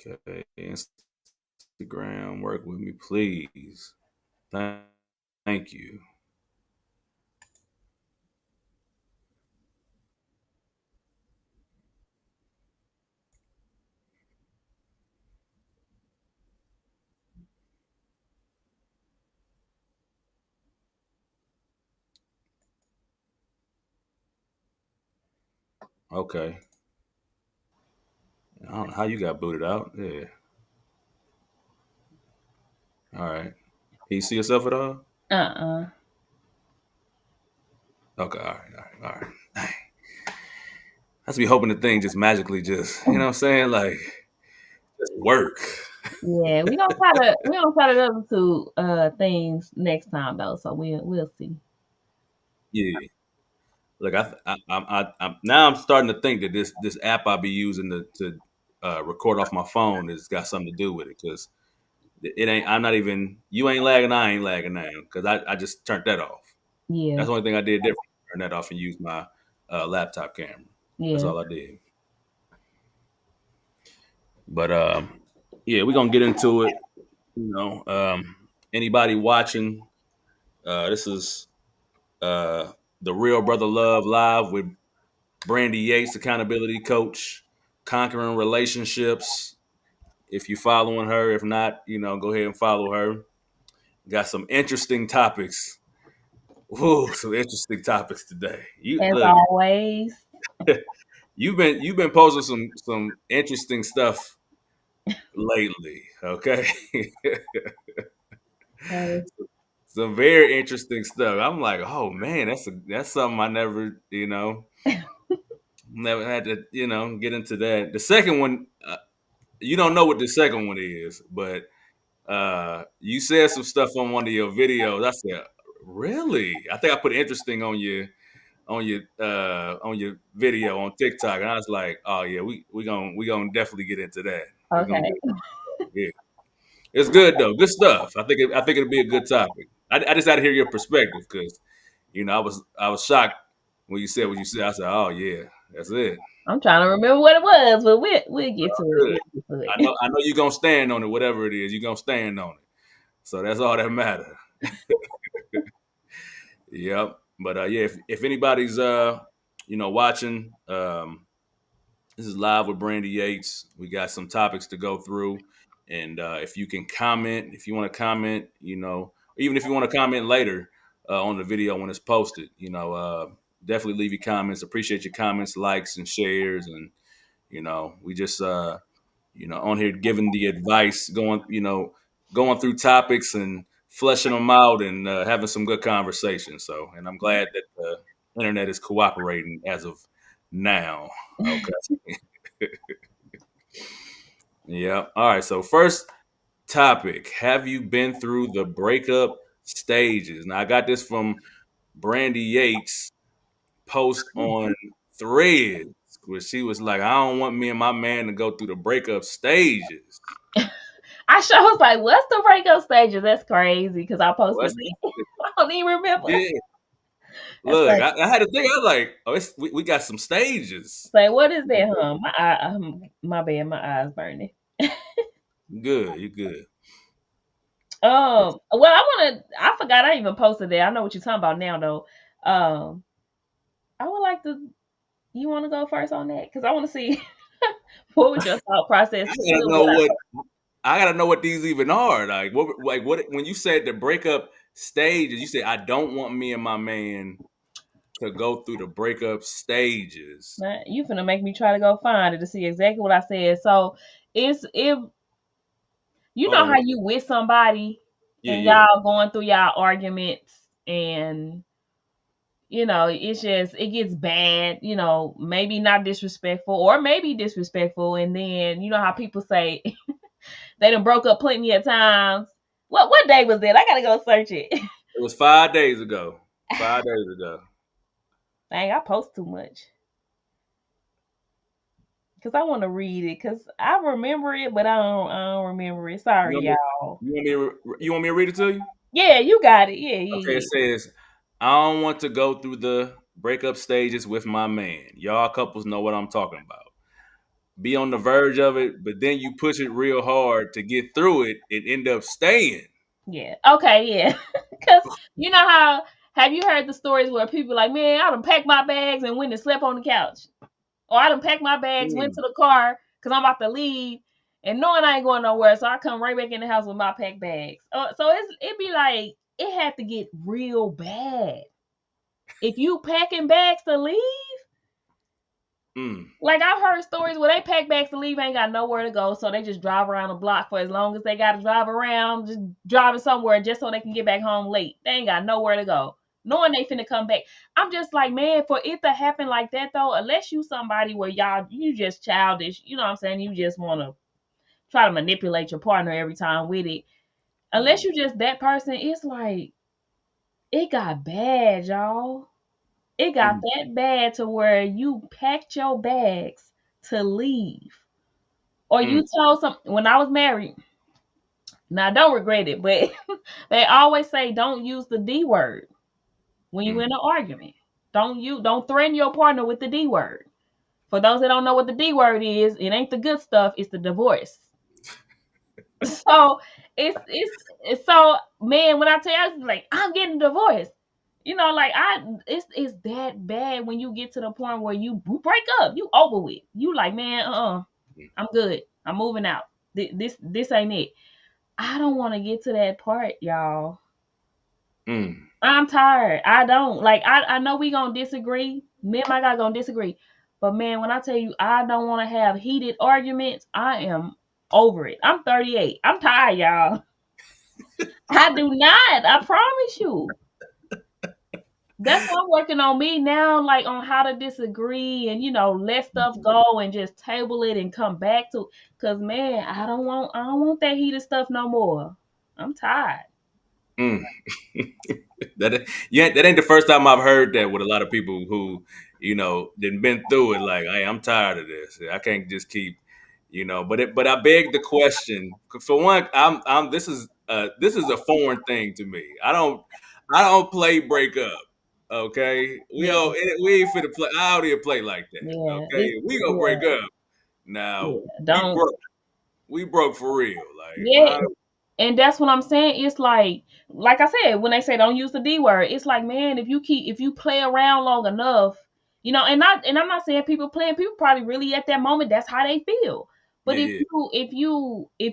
Okay, Instagram, work with me, please. Thank, thank you. Okay, I don't know how you got booted out. Yeah, all right. Can you see yourself at all? Uh-uh. Okay, all right. Dang. I just be hoping the thing just magically just, you know what I'm saying? Like, just work. Yeah, we gonna try the other two things next time though, so we'll see. Yeah. Look, now I'm starting to think that this app I be using to record off my phone has got something to do with it because it ain't. I'm not even. You ain't lagging. I ain't lagging now because I just turned that off. Yeah, That's the only thing I did different. Turn that off and use my laptop camera. That's yeah. all I did. But yeah, we're gonna get into it. You know, anybody watching? This is uh, the Real Brother Love live with Brandy Yates, accountability coach, conquering relationships. If you following her, if not, go ahead and follow her. Got some interesting topics. Whoa, some interesting topics today. You As look, always. you've been posting some interesting stuff lately. Okay, Okay. some very interesting stuff. I'm like, oh man, that's something I never had to get into that. The second one, you don't know what the second one is, but you said some stuff on one of your videos. I said, really? I think I put interesting on your video on TikTok, and I was like, oh yeah, we gonna definitely get into that. We're gonna Okay. get yeah. It's good though, good stuff. I think it'll be a good topic. I just had to hear your perspective because I was shocked when you said what you said. I said, oh yeah, that's it. I'm trying to remember what it was, but we'll get to it. Good. We'll get to I it. know I know you're gonna stand on it, whatever it is. You're gonna stand on it. So that's all that matters. Yep. But yeah, if anybody's watching, this is live with Brandy Yates. We got some topics to go through, and if you can comment, if you want to comment, even if you want to comment later on the video when it's posted, definitely leave your comments. Appreciate your comments, likes, and shares, and we just on here giving the advice, going through topics and fleshing them out and having some good conversations. So, and I'm glad that the internet is cooperating as of now. Okay. Yeah. All right. So first topic: have you been through the breakup stages? Now I got this from Brandy Yates post on Threads, where she was like, "I don't want me and my man to go through the breakup stages." I sure was like, what's the breakup stages? That's crazy because I Well, posted it. I don't even remember. yeah. That's Look, crazy. I had to think. I was like, "Oh, we got some stages." Say, what is that, huh? My bad, my eyes burning. Good, you good. Well, I forgot I even posted that. I know what you're talking about now, though. Um, I would like to. You want to go first on that? Because I want to see what was your thought process I to gotta it. know what I gotta know what these even are. Like what when you said the breakup stages, you said I don't want me and my man to go through the breakup stages. Man, you finna make me try to go find it to see exactly what I said. So it's if you Hold know how on. you with somebody Yeah, and yeah. y'all going through y'all arguments and it's just it gets bad, maybe not disrespectful or maybe disrespectful, and then you know how people say they done broke up plenty of times. What day was that? I gotta go search it. It was 5 days ago. 5 days ago. Dang, I post too much because I want to read it because I remember it, but I don't remember it. You Sorry, want me? y'all. You want me to read it to you? Yeah, you got it. Yeah, Okay, it yeah, says, I don't want to go through the breakup stages with my man. Y'all couples know what I'm talking about. be on the verge of it, but then you push it real hard to get through it and end up staying. Yeah. Okay. Yeah. Because you know how have you heard the stories where people like, man, I done packed my bags and went and slept on the couch, or I done packed my bags, went Mm, to the car because I'm about to leave, and knowing I ain't going nowhere, so I come right back in the house with my packed bags. So it be like it had to get real bad if you packing bags to leave. mm, Like I've heard stories where they pack bags to leave, ain't got nowhere to go, so they just drive around the block for as long as they got to drive around, just driving somewhere just so they can get back home late. They ain't got nowhere to go, knowing they finna come back. I'm just like, man, for it to happen like that though, unless you somebody where y'all you just childish, you know what I'm saying? You just want to try to manipulate your partner every time with it. Unless mm, you just that person, it's like it got bad, y'all. It got mm, that bad to where you packed your bags to leave. Or mm, you told some when I was married. Now I don't regret it, but they always say don't use the D word when you mm. in an argument. Don't threaten your partner with the D word. For those that don't know what the D word is, it ain't the good stuff, it's the divorce. So it's so man, when I tell you it's like I'm getting divorced. You know, like it's that bad when you get to the point where you break up, you over with. You like, man, I'm good. I'm moving out. This ain't it. I don't want to get to that part, y'all. Mm. I'm tired. I don't like. I know we gonna disagree. Me and my guy gonna disagree. But man, when I tell you I don't want to have heated arguments, I am over it. I'm 38. I'm tired, y'all. I do not. I promise you. That's why I'm working on me now, like on how to disagree and let stuff go and just table it and come back to. Cause man, I don't want that heated stuff no more. I'm tired. Mm. Yeah, that ain't the first time I've heard that with a lot of people who, didn't been through it. Like, hey, I'm tired of this. I can't just keep, but I beg the question. For one, this is a foreign thing to me. I don't play breakup. Okay, Yeah, we ain't finna play. I don't even play like that. yeah, Okay, we gonna yeah, break up now. yeah. We Don't broke. We broke for real. Like, yeah, my. and that's what I'm saying. It's like I said, when they say don't use the D word, it's like, man, if you play around long enough, and I'm not saying people playing, people probably really at that moment that's how they feel. But Yeah, if yeah.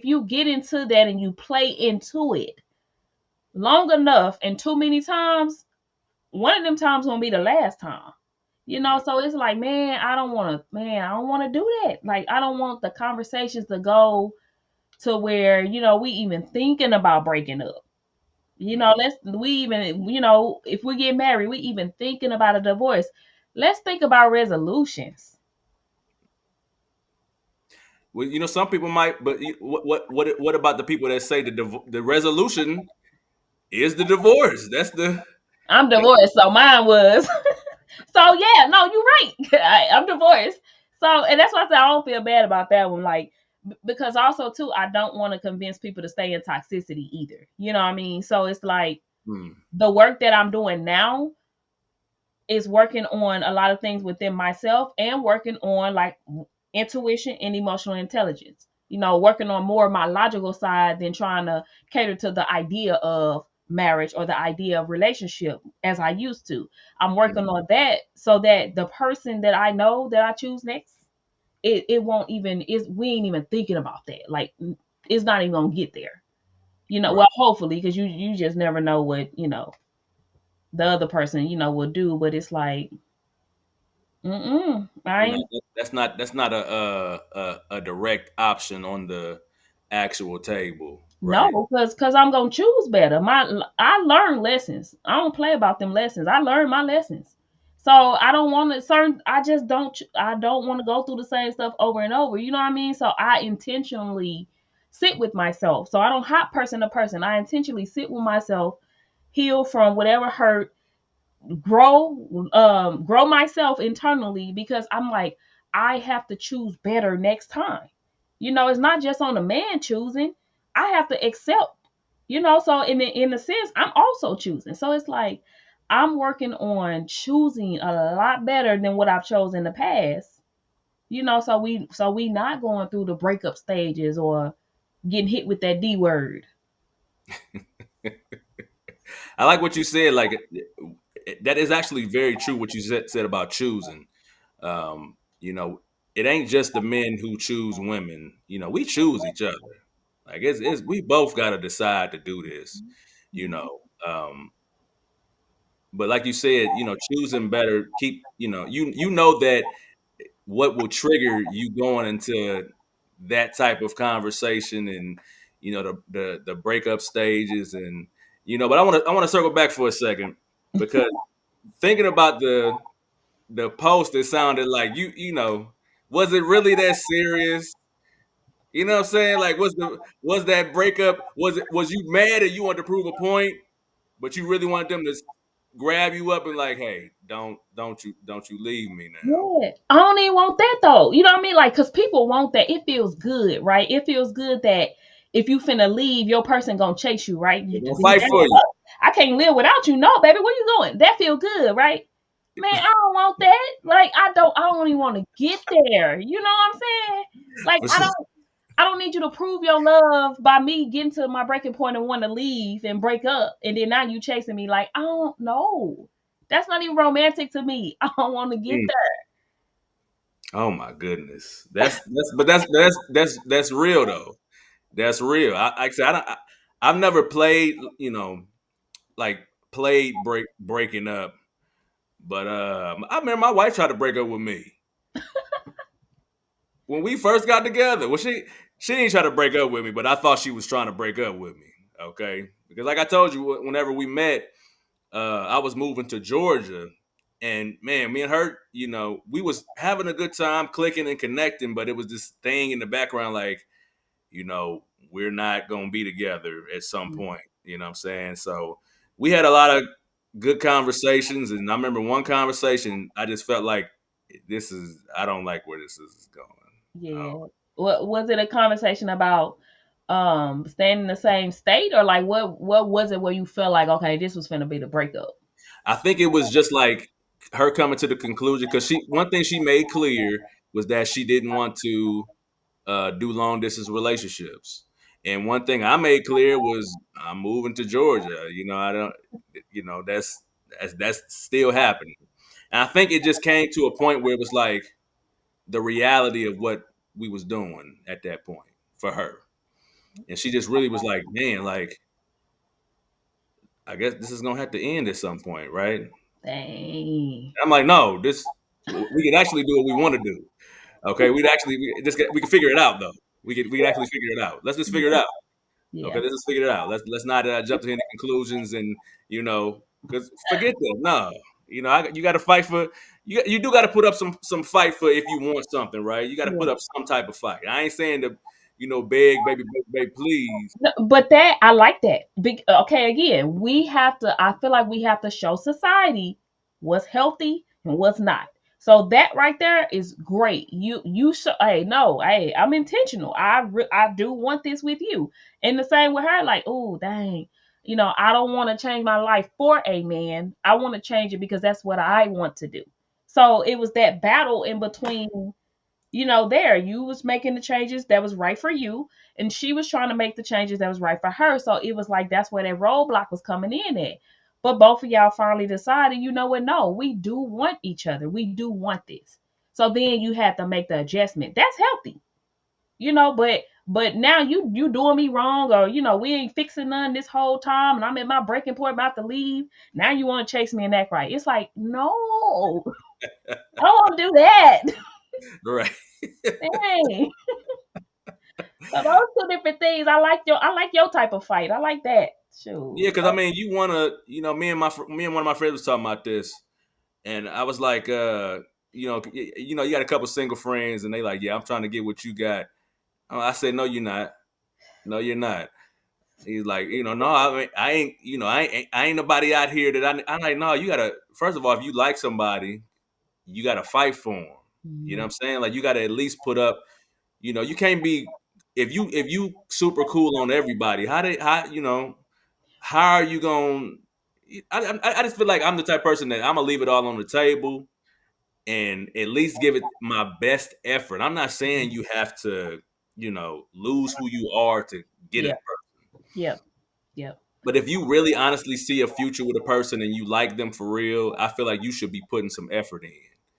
you get into that and you play into it long enough and too many times, one of them times gonna be the last time. So it's like, man, I don't want to do that. Like, I don't want the conversations to go to where, we even thinking about breaking up. We even, if we get married, we even thinking about a divorce. Let's think about resolutions. Well, some people might, but what about the people that say the resolution is the divorce? I'm That, divorced, so mine was. So yeah, no, you're right. I'm divorced. So, and that's why I say I don't feel bad about that one. Like, because also too, I don't want to convince people to stay in toxicity either. You know what I mean? So it's like hmm, the work that I'm doing now is working on a lot of things within myself and working on like intuition and emotional intelligence. Working on more of my logical side than trying to cater to the idea of marriage or the idea of relationship as I used to. I'm working hmm, on that so that the person that I know that I choose next, it won't even is we ain't even thinking about that. Like it's not even gonna get there. right. Well, hopefully, because you just never know what the other person will do. But it's like, I You're not. ain't. That's not a direct option on the actual table, right? No, because I'm gonna choose better. I learn lessons. I don't play about them lessons. I learn my lessons. So I don't want to certain. I just don't. I don't want to go through the same stuff over and over. You know what I mean? So I intentionally sit with myself. So I don't hop person to person. I intentionally sit with myself, heal from whatever hurt, grow myself internally because I'm like I have to choose better next time. It's not just on the man choosing. I have to accept. So in a sense I'm also choosing. So it's like I'm working on choosing a lot better than what I've chosen in the past So we not going through the breakup stages or getting hit with that D word. I like what you said. Like that is actually very true. What you said about choosing. You know, it ain't just the men who choose women. You know, we choose each other. Like it's we both got to decide to do this. You know, but like you said, you know, choosing better. Keep you know that what will trigger you going into that type of conversation and the breakup stages and but I want to circle back for a second because thinking about the post, it sounded like was it really that serious? You know what I'm saying? Like, was that breakup? Was you mad and you wanted to prove a point, but you really wanted them to grab you up and like, hey, don't you leave me now? Yeah, I don't even want that though. You know what I mean? Like, cause people want that. It feels good, right? It feels good that if you finna leave, your person gonna chase you, right? They're gonna fight for you. I can't live without you. No, baby, where you going? That feel good, right? Man, I don't want that. Like, I don't even want to get there. You know what I'm saying? Like, For I sure. don't. I don't need you to prove your love by me getting to my breaking point and want to leave and break up, and then now you chasing me. Like, I don't know. That's not even romantic to me. I don't want to get Mm. there. Oh my goodness. That's real though. That's real. Like I said, I've never played, like played breaking up, but I remember my wife tried to break up with me when we first got together. Well, she didn't try to break up with me, but I thought she was trying to break up with me. Okay, because like I told you, whenever we met, I was moving to Georgia, and man, me and her, we was having a good time, clicking and connecting, but it was this thing in the background, like, we're not gonna be together at some point. You know what I'm saying? So we had a lot of good conversations, and I remember one conversation, I just felt like I don't like where this is going. Yeah. What was it a conversation about staying in the same state, or like what was it where you felt like, okay, this was finna be the breakup? I think it was just like her coming to the conclusion because one thing she made clear was that she didn't want to do long distance relationships. And one thing I made clear was I'm moving to Georgia. I don't, that's still happening. And I think it just came to a point where it was like the reality of what we was doing at that point for her. And she just really was like, man, like, I guess this is going to have to end at some point, right? And Dang. I'm like, no, we can actually do what we want to do. Okay. We can figure it out though. We can actually figure it out. Let's just figure it out. Okay, Yeah. let's just figure it out. Let's not jump to any conclusions, and because forget that. No, you got to fight for you do got to put up some fight for if you want something, right? You got to Yeah. put up some type of fight. I ain't saying to beg, baby, baby, baby, please. No, but that I like that. Okay, again, we have to. I feel like we have to show society what's healthy and what's not. So that right there is great. You show. Hey, no, hey, I'm intentional. I do want this with you. And the same with her. Like, oh, dang. I don't want to change my life for a man. I want to change it because that's what I want to do. So it was that battle in between, there you was making the changes that was right for you, and she was trying to make the changes that was right for her. So it was like that's where that roadblock was coming in at. But both of y'all finally decided, you know what? No, we do want each other. We do want this. So then you have to make the adjustment. That's healthy, but now you doing me wrong, or we ain't fixing none this whole time, and I'm at my breaking point about to leave. Now you want to chase me and act right? It's like, no, I don't want to do that. Right. Dang. So those two different things. I like your type of fight. I like that. Yeah, Shoot. because I mean, you wanna, me and one of my friends was talking about this, and I was like, you got a couple single friends, and they like, yeah, I'm trying to get what you got. I said, no, you're not. No, you're not. He's like, no, I ain't, I ain't nobody out here that I'm like, no, you gotta. First of all, if you like somebody, you gotta fight for them. You know what Mhm. I'm saying? Like, you gotta at least put up. You can't be if you super cool on everybody. How are you going? I just feel like I'm the type of person that I'm gonna leave it all on the table, and at least give it my best effort. I'm not saying you have to, lose who you are to get a Yeah. person. Yep. Yep. But if you really honestly see a future with a person and you like them for real, I feel like you should be putting some effort in.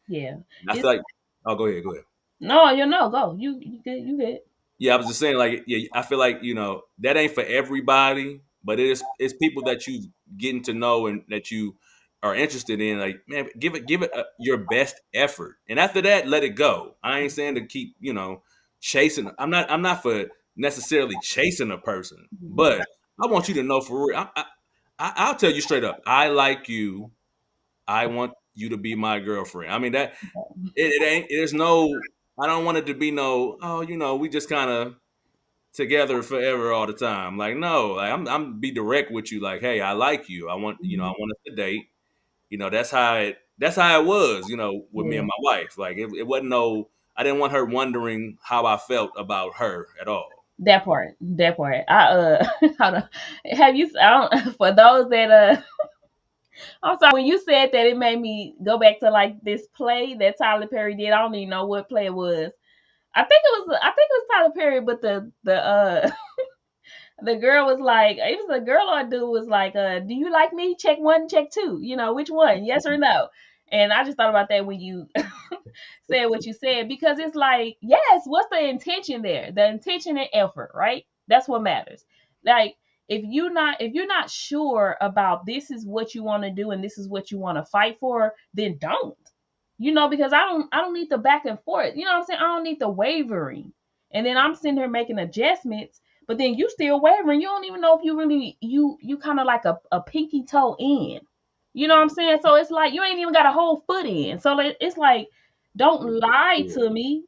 Yeah. And I It's feel like, oh, go ahead, go ahead. no, you know, go. You good. You good. Yeah, I was just saying, like, yeah, I feel like that ain't for everybody, but it's people that you getting to know and that you are interested in. Like, man, give it your best effort, and after that, let it go. I ain't saying to keep chasing. I'm not for necessarily chasing a person, Mhm. but I want you to know for real. I'll tell you straight up. I like you. I want you to be my girlfriend. I mean that it ain't. There's no. I don't want it to be no. Oh, we just kind of together forever all the time. Like, no, like, I'm be direct with you. Like, hey, I like you. I Mhm. want us to date. That's how it was. With me Yeah. and my wife. Like, it wasn't no. I didn't want her wondering how I felt about her at all. That part. That part. Hold on. Have you? I don't. For those that I'm sorry. When you said that, it made me go back to like this play that Tyler Perry did. I don't even know what play it was. I think it was Tyler Perry, but the girl was like, it was a girl or a dude was like, do you like me? Check one, check two. Which one? Yes or no? And I just thought about that when you said what you said, because it's like, yes, what's the intention there? The intention and effort, right? That's what matters. Like, if you're not sure about this is what you want to do and this is what you want to fight for, then don't. Because I don't need the back and forth. You know what I'm saying? I don't need the wavering. And then I'm sitting here making adjustments, but then you still wavering. You don't even know if you really you kind of like a pinky toe in. You know what I'm saying? So it's like you ain't even got a whole foot in. So it's like, don't lie Yeah, to me.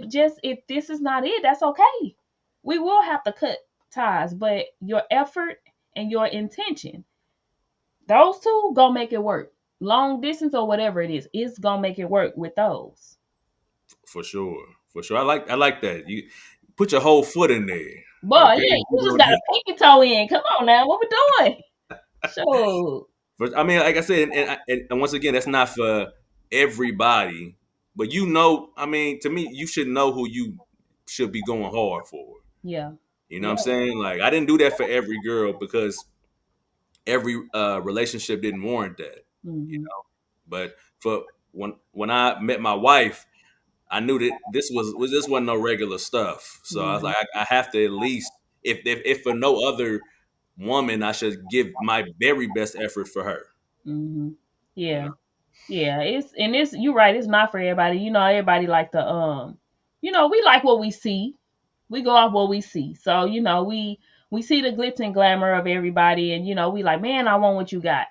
Just if this is not it, that's okay. We will have to cut ties, but your effort and your intention, those two gonna make it work. Long distance or whatever it is, it's gonna make it work with those. for sure, for sure. I like that. You put your whole foot in there. Boy, Okay, yeah, you just got a pinky toe in. Come on now, what we doing? Sure. I mean, like I said, and once again, that's not for everybody. But I mean, to me, you should know who you should be going hard for. Yeah. You know what I'm Yeah. saying? Like, I didn't do that for every girl because every relationship didn't warrant that. You Hmm. know, but for when I met my wife, I knew that this wasn't no regular stuff. So I was Hmm. like, I have to at least, if for no other woman, I should give my very best effort for her. Hmm. You know. Yeah. Yeah. It's you're right, it's not for everybody. Everybody like we like what we see. We go off what we see. So, we see the glitz and glamour of everybody, and we like, man, I want what you got.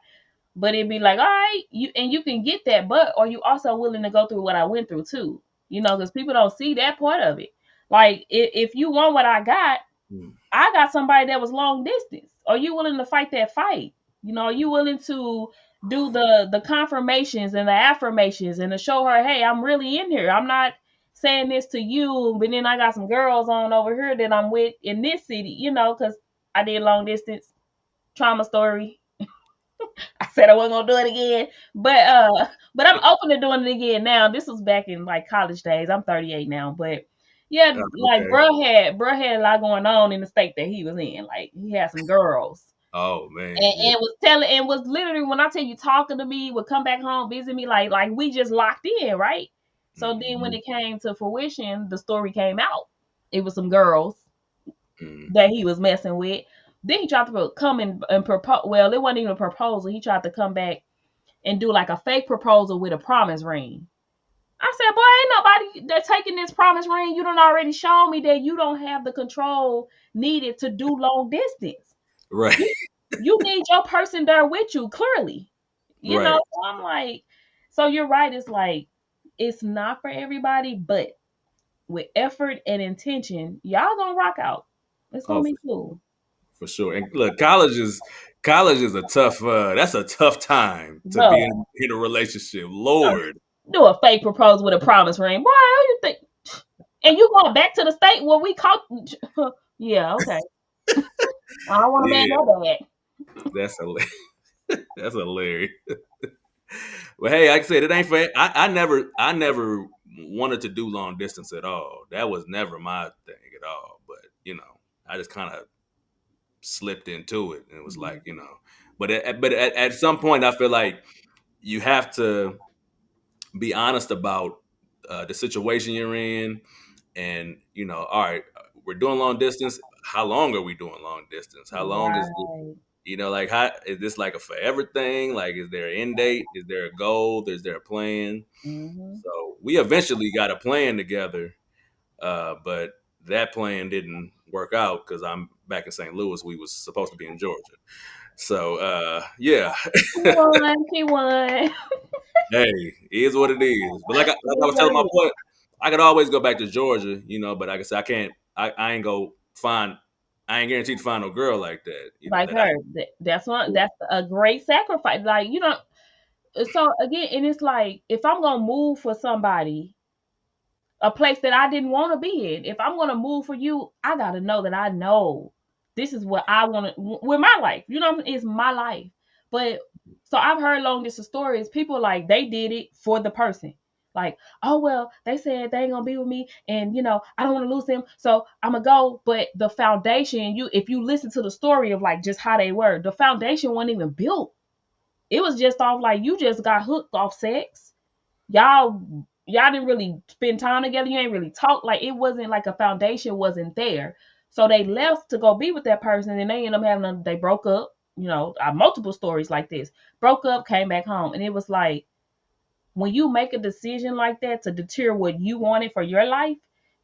But it'd be like, all right, you can get that, but are you also willing to go through what I went through too? Because people don't see that part of it. Like, if you want what Mm. I got somebody that was long distance. Are you willing to fight that fight? Are you willing to do the confirmations and the affirmations and to show her, hey, I'm really in here. I'm not saying this to you, but then I got some girls on over here that I'm with in this city, because I did long distance trauma story. I said I wasn't gonna do it again, but I'm open to doing it again now. This was back in like college days. I'm 38 now, but yeah, like Okay. bro had a lot going on in the state that he was in. Like, he had some girls, Oh man, and was literally, when I tell you, talking to me, would come back home, visit me, like we just locked in, right? So then when yeah. it came to fruition, the story came out. It was some girls Mm. that he was messing with. Then he tried to come and propose. Well, it wasn't even a proposal. He tried to come back and do like a fake proposal with a promise ring. I said, boy, ain't nobody that taking this promise ring. You done already shown me that you don't have the control needed to do long distance. Right, You you need your person there with you, clearly. right. So I'm like, so you're right. It's like, it's not for everybody, but with effort and intention, y'all gonna rock out. It's gonna Oh, be cool. for sure. And look, college is a tough. That's a tough time to be But in a relationship. Lord, do a fake proposal with a promise ring. Boy, how you think? And you going back to the state where we caught? Yeah, okay. I don't want a man yeah, that bad. that's hilarious. That's hilarious. Well, hey, like I said, it ain't for. I never wanted to do long distance at all. That was never my thing at all. But I just kind of slipped into it, and it was like, but at some point, I feel like you have to be honest about the situation you're in, and all right, we're doing long distance. How long are we doing long distance? How long is it? Right. Like, how is this like a forever thing? Like, is there an end date? Is there a goal? Is there a plan? Mm-hmm. So we eventually got a plan together, but that plan didn't work out because I'm back in St. Louis. We was supposed to be in Georgia. So yeah, She won. She won. hey, it is what it is. But like It I is was what telling it my is. boy, I could always go back to Georgia, but like I said, I can't. I ain't go find. I ain't guaranteed to find no girl like that. Like That I. her. That's one. That's a great sacrifice. Like So again, and it's like if I'm gonna move for somebody, a place that I didn't want to be in. If I'm gonna move for you, I gotta know that I know this is what I want to with my life. You know what I mean? It's my life. But so I've heard long distance stories. People like they did it for the person. Like, oh well, they said they ain't gonna be with me, and I don't want to lose them, so I'm gonna go. But the foundation, if you listen to the story of like just how they were, the foundation wasn't even built. It was just off like you just got hooked off sex. Y'all didn't really spend time together. You ain't really talk. Like it wasn't like a foundation wasn't there. So they left to go be with that person, and they ended up they broke up. Multiple stories like this. Broke up, came back home, and it was like when you make a decision like that to deter what you wanted for your life,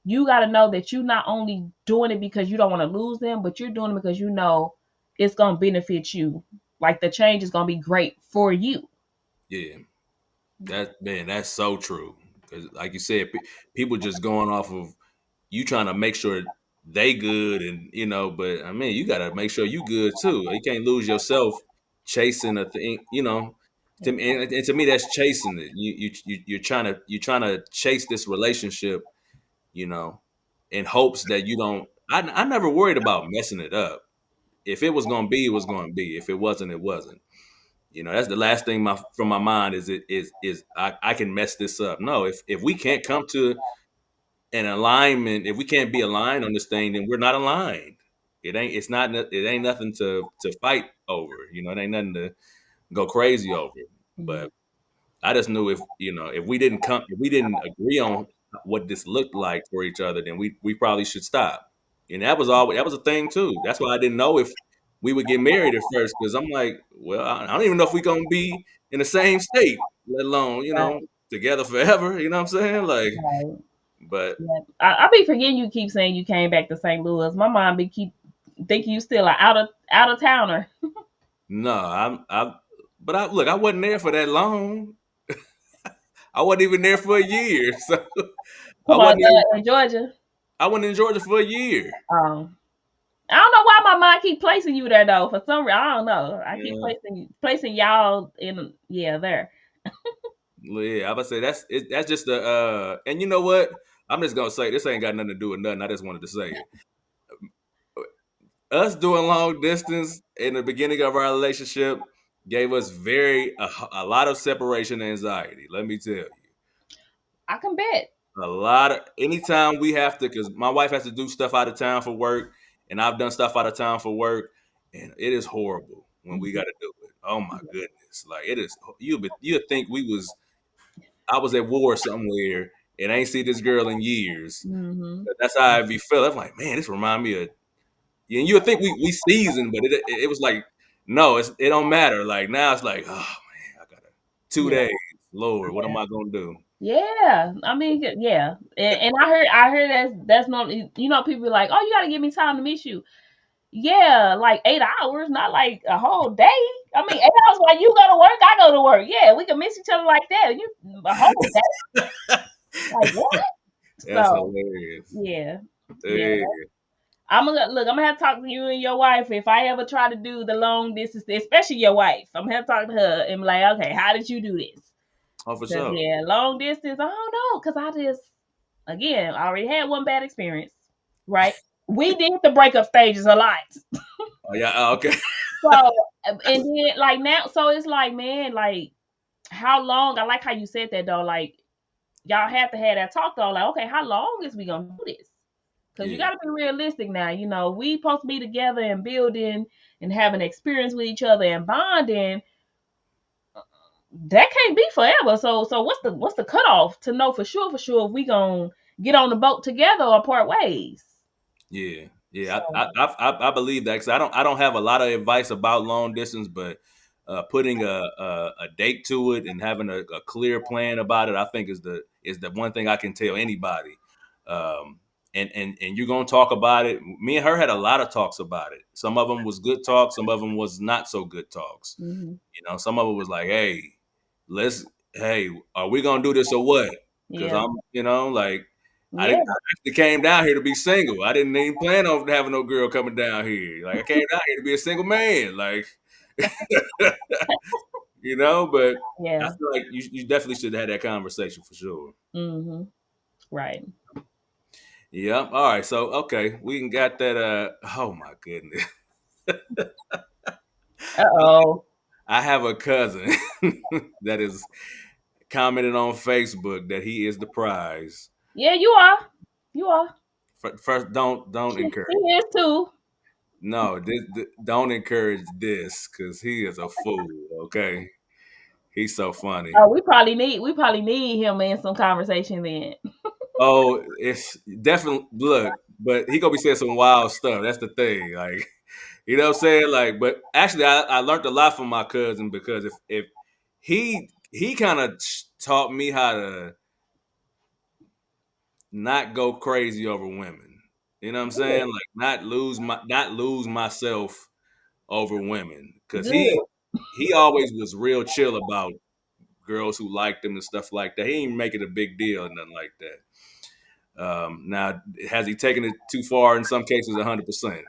you got to know that you're not only doing it because you don't want to lose them, but you're doing it because you know it's gonna benefit you. Like the change is gonna be great for you. Yeah, that's so true. Because like you said, people just going off of you trying to make sure they good, and but I mean, you got to make sure you good too. You can't lose yourself chasing a thing. To me, and to me, that's chasing it. You're trying to chase this relationship. You know, in hopes that you don't. I never worried about messing it up. If it was gonna be, it was gonna be. If it wasn't, it wasn't. That's the last thing from my mind is I can mess this up. No, if we can't come to an alignment, if we can't be aligned on this thing, then we're not aligned. It ain't nothing to fight over. It ain't nothing to go crazy over. Mhm. But I just knew if we didn't agree on what this looked like for each other, then we probably should stop. And that was a thing too. That's why I didn't know if we would get married at first, because I'm like, well, I don't even know if we're gonna be in the same state, let alone Right, together forever. You know what I'm saying? Like, right. but Yeah. I be forgetting you keep saying you came back to St. Louis. My mom be keep thinking you still a out of towner. no, but look, I wasn't there for that long. I wasn't even there for a year, so I Come on, wasn't even in Georgia. I wasn't in Georgia for a year. I don't know why my mind keep placing you there though. For some reason, I don't know. I keep Yeah. placing y'all in there. Yeah, I would say that's just the and you know what? I'm just gonna say this ain't got nothing to do with nothing. I just wanted to say it. Us doing long distance in the beginning of our relationship gave us a lot of separation anxiety. Let me tell you, I can bet. a lot of anytime we have to, because my wife has to do stuff out of town for work, and I've done stuff out of town for work, and it is horrible when we got to do it. Oh my goodness, like it is. You think I was at war somewhere and I ain't see this girl in years. Mm-hmm. That's how I be feeling. I'm like, man, this remind me of. And you would think we seasoned, but it was like, no, it don't matter. Like now, it's like, oh man, I got 2 days. Lord, what am I gonna do? Yeah, I mean, yeah, and I heard that's not people be like, oh, you got to give me time to miss you. Yeah, like 8 hours, not like a whole day. I mean, 8 hours while you go to work, I go to work. Yeah, we can miss each other like that. You a whole day, like what? That's So hilarious. yeah, yeah. Yeah. I'm gonna look. I'm gonna have to talk to you and your wife if I ever try to do the long distance, especially your wife. I'm gonna have to talk to her and be like, okay, how did you do this? Oh, for Cause sure. yeah, long distance, I don't know. Cause I just again, I already had one bad experience, right? We did the breakup stages a lot. Oh yeah. Okay. So and then like now, so it's like, man, like how long? I like how you said that though. Like y'all have to have that talk though. Like, okay, how long is we gonna do this? Because you Yeah, got to be realistic now. We supposed to be together and building and having experience with each other and bonding. That can't be forever. So what's the cutoff to know for sure if we gonna get on the boat together or part ways? yeah, yeah. So I believe that because I don't have a lot of advice about long distance, but putting a date to it and having a clear plan about it, I think is the one thing I can tell anybody. Um, and you're gonna talk about it. Me and her had a lot of talks about it. Some of them was good talks, some of them was not so good talks. hmm Some of it was like, let's, hey, are we gonna do this or what? Because yeah, like, I yeah, actually came down here to be single. I didn't even plan on having no girl coming down here. Like, I came down here to be a single man. Like, but I yeah. feel like you definitely should have had that conversation for sure. hmm Right. Yep. All right. So, okay, we can got that. Oh my goodness. Uh oh. I have a cousin that is commented on Facebook that he is the prize. Yeah, you are. You are. First, don't He encourage. is too. No, don't encourage this because he is a fool. Okay, he's so funny. Oh, we probably need him in some conversation then. Oh, it's definitely look, but he gonna be saying some wild stuff. That's the thing. Like, what I'm saying? Like, but actually, I learned a lot from my cousin because if he kind of taught me how to not go crazy over women. You know what I'm saying? Good. Like, not lose myself over women because he Good. he always was real chill about girls who liked him and stuff like that. He didn't make it a big deal or nothing like that. Now, has he taken it too far in some cases? 100%,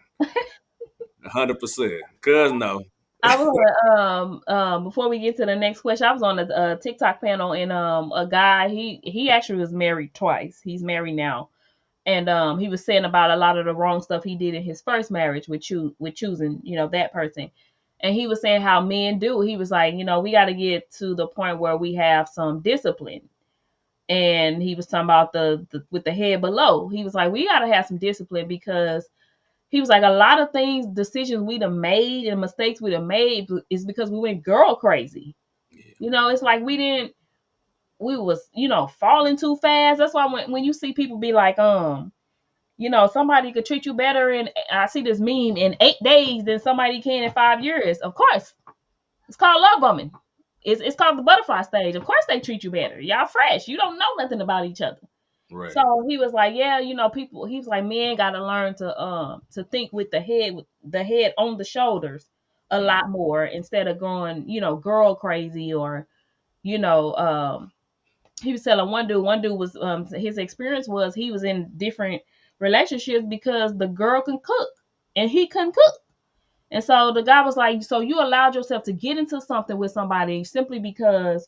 100%. Cause no, I was before we get to the next question, I was on a TikTok panel and a guy he actually was married twice. He's married now, and he was saying about a lot of the wrong stuff he did in his first marriage with choosing that person, and he was saying how men do. He was like, we got to get to the point where we have some discipline, and he was talking about the with the head below. He was like, we got to have some discipline because he was like, a lot of things, decisions we'd have made and mistakes we'd have made is because we went girl crazy. yeah, It's like we was, falling too fast. That's why when you see people be like, somebody could treat you better in, I see this meme, in 8 days than somebody can in 5 years. Of course, it's called love bombing. It's called the butterfly stage. Of course they treat you better. Y'all fresh. You don't know nothing about each other. right. So he was like, yeah, people. He was like, men got to learn to think with the head on the shoulders a Mm, lot more instead of going, girl crazy or, you know, um. He was telling one dude was his experience was he was in different relationships because the girl can cook and he couldn't cook. And so the guy was like, so you allowed yourself to get into something with somebody simply because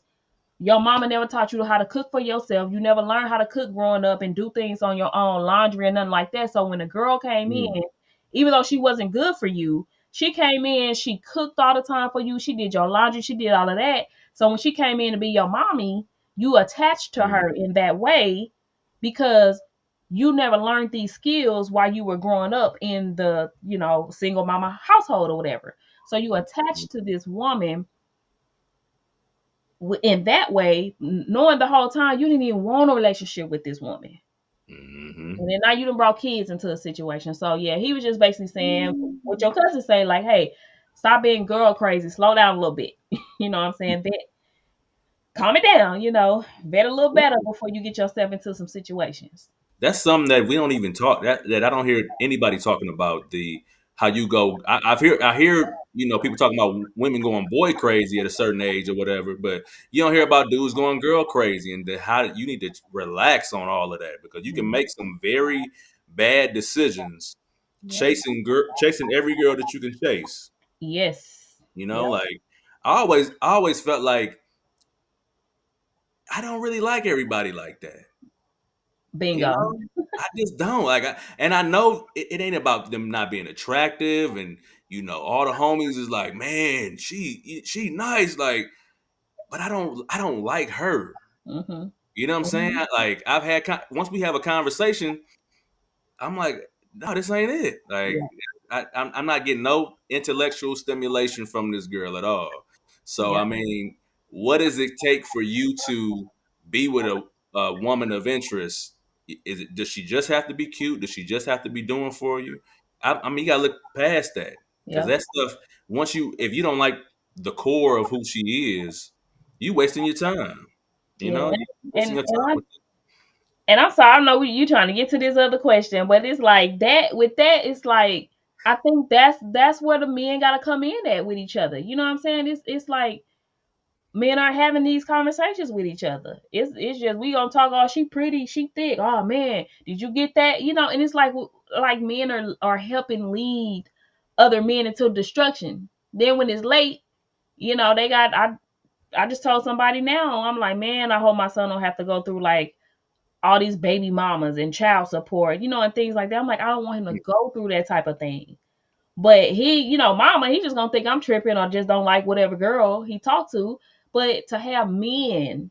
your mama never taught you how to cook for yourself. You never learned how to cook growing up and do things on your own, laundry and nothing like that. So when a girl came in, mm, even though she wasn't good for you, she came in, she cooked all the time for you. She did your laundry, she did all of that. So when she came in to be your mommy, you attached to her mm, in that way because you never learned these skills while you were growing up in the, single mama household or whatever. So you mm, attached to this woman in that way, knowing the whole time you didn't even want a relationship with this woman. mm-hmm. And then now you done brought kids into a situation. So yeah, he was just basically saying what your cousin say, like, hey, stop being girl crazy, slow down a little bit. You know what I'm saying? Calm it down, vet a little better before you get yourself into some situations. That's something that we don't even talk that I don't hear anybody talking about the how you go. I hear people talking about women going boy crazy at a certain age or whatever, but you don't hear about dudes going girl crazy and how you need to relax on all of that because you can Mhm. make some very bad decisions Yep. chasing every girl that you can chase. Yes. Yep. Like I always felt like I don't really like everybody like that. You Bingo. know, I just don't like. And I know it ain't about them not being attractive, and all the homies is like, man, she nice. Like, but I don't like her. Mhm. You know what I'm saying? Mhm. Like I've had once we have a conversation, I'm like, no, this ain't it. Like, Yeah. I'm not getting no intellectual stimulation from this girl at all. So, Yeah. I mean, what does it take for you to be with a woman of interest? Is it, does she just have to be cute? Does she just have to be doing for you? I mean, you gotta look past that because Yep. that stuff. If you don't like the core of who she is, you wasting your time. You Yeah. know, you wasting And your and time I with and I'm sorry, I know you trying to get to this other question, but it's like that with that, it's like I think that's where the men gotta come in at with each other. You know what I'm saying? It's like men are having these conversations with each other. It's just we gonna talk. Oh, she pretty, she thick. Oh man, did you get that? You know, and it's like men are helping lead other men into destruction. Then when it's late, you know, they got I just told somebody now. I'm like, man, I hope my son don't have to go through like all these baby mamas and child support, you know, and things like that. I'm like, I don't want him to it. go through that type of thing. But he, you know, mama, he just gonna think I'm tripping or just don't like whatever girl he talked to. But to have men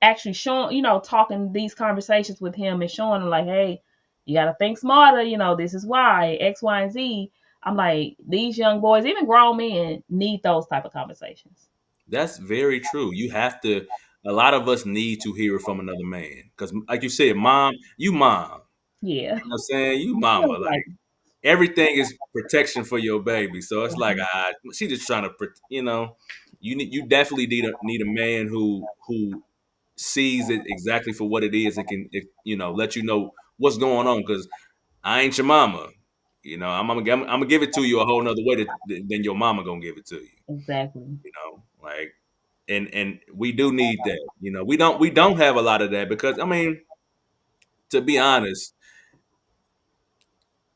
actually showing, you know, talking these conversations with him and showing him like, hey, you gotta think smarter, you know, this is why, X, Y, and Z. I'm like, these young boys, even grown men, need those type of conversations. That's very true. You have to. A lot of us need to hear it from another man because, like you said, mom, you mom. Yeah. You know what I'm saying? You mama. Feels Like like, everything is protection for your baby. So it's like, mhm, she just trying to, you definitely need a man who sees it exactly for what it is and can, let you know what's going on. Because I ain't your mama. I'm gonna give it to you a whole nother way than your mama gonna give it to you. exactly. Like and we do need that. We don't have a lot of that because I mean, to be honest,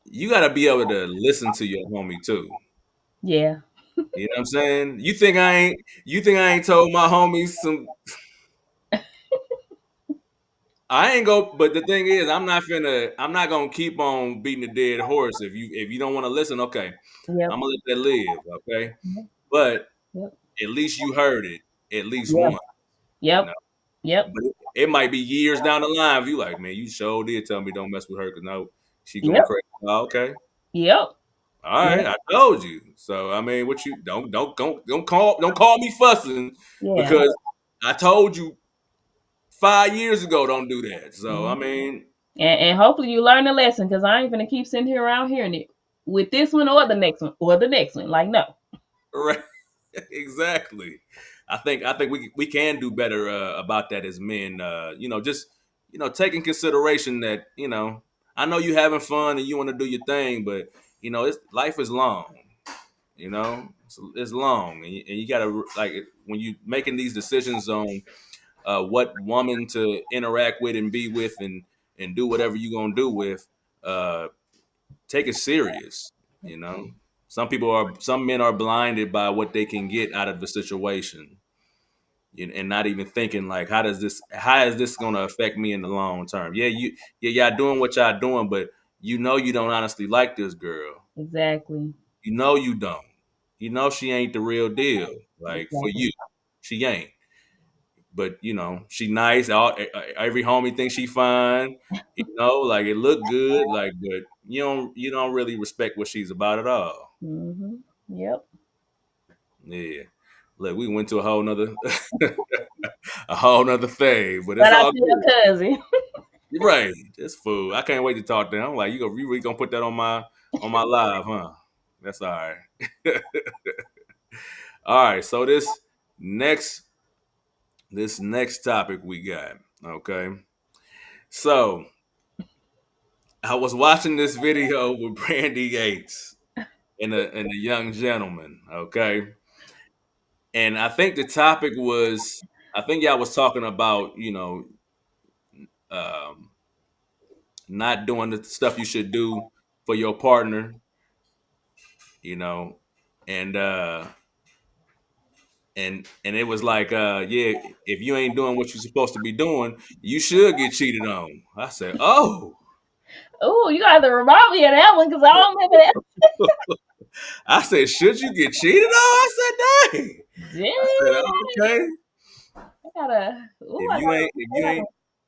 you got to be able to listen to your homie too. Yeah. You know what I'm saying? You think I ain't told my homies some. I ain't go, but the thing is, I'm not gonna keep on beating the dead horse. If you don't want to listen, okay, I'm Yep. gonna let that live, okay. Yep. But Yep. at least you heard it at least Yep. once, you know. Yep. Yep. But it might be years down the line. If you like, man, you sure did tell me don't mess with her because now she going Yep. crazy. Oh, okay, Yep. all right, Yep. I told you. So I mean, what you don't call me fussing Yeah. because I told you 5 years ago don't do that. So I Mhm. mean, And hopefully you learn the lesson because I ain't gonna keep sitting here around hearing it with this one or the next one or the next one. Like no. right, exactly. I think we can do better about that as men. Just take in consideration that I know you having fun and you want to do your thing, but life is long. It's long, and you gotta like when you making these decisions on what woman to interact with and be with and do whatever you gonna do with. Uh, Take it serious. You know, some men are blinded by what they can get out of the situation, and not even thinking like, how is this going to affect me in the long term? Y'all doing what y'all doing, but you don't honestly like this girl. Exactly. You don't. She ain't the real deal. Like for Exactly. you, she ain't. But she nice. Every homie thinks she fine. Like it look good. Like, but you don't really respect what she's about at all. Yep. Yeah. Look, we went to a whole nother a whole nother thing, but it's Shout out all to your good. cousin. You're right. It's food. I can't wait to talk to him. I'm like, you really gonna put that on my live, huh? That's all right. All right. So next this next topic we got. Okay. So I was watching this video with Brandy Yates and a young gentleman. Okay. And I think the topic was, I think y'all was talking about, um, not doing the stuff you should do for your partner, you know, and and it was like, yeah, if you ain't doing what you're supposed to be doing, you should get cheated on. I said, oh, Oh, you gotta remind me of that one because I don't remember that. I said, should you get cheated on? I said, dang. I said, Dang. oh, okay. gotta. Ooh, If I you ain't, gotta.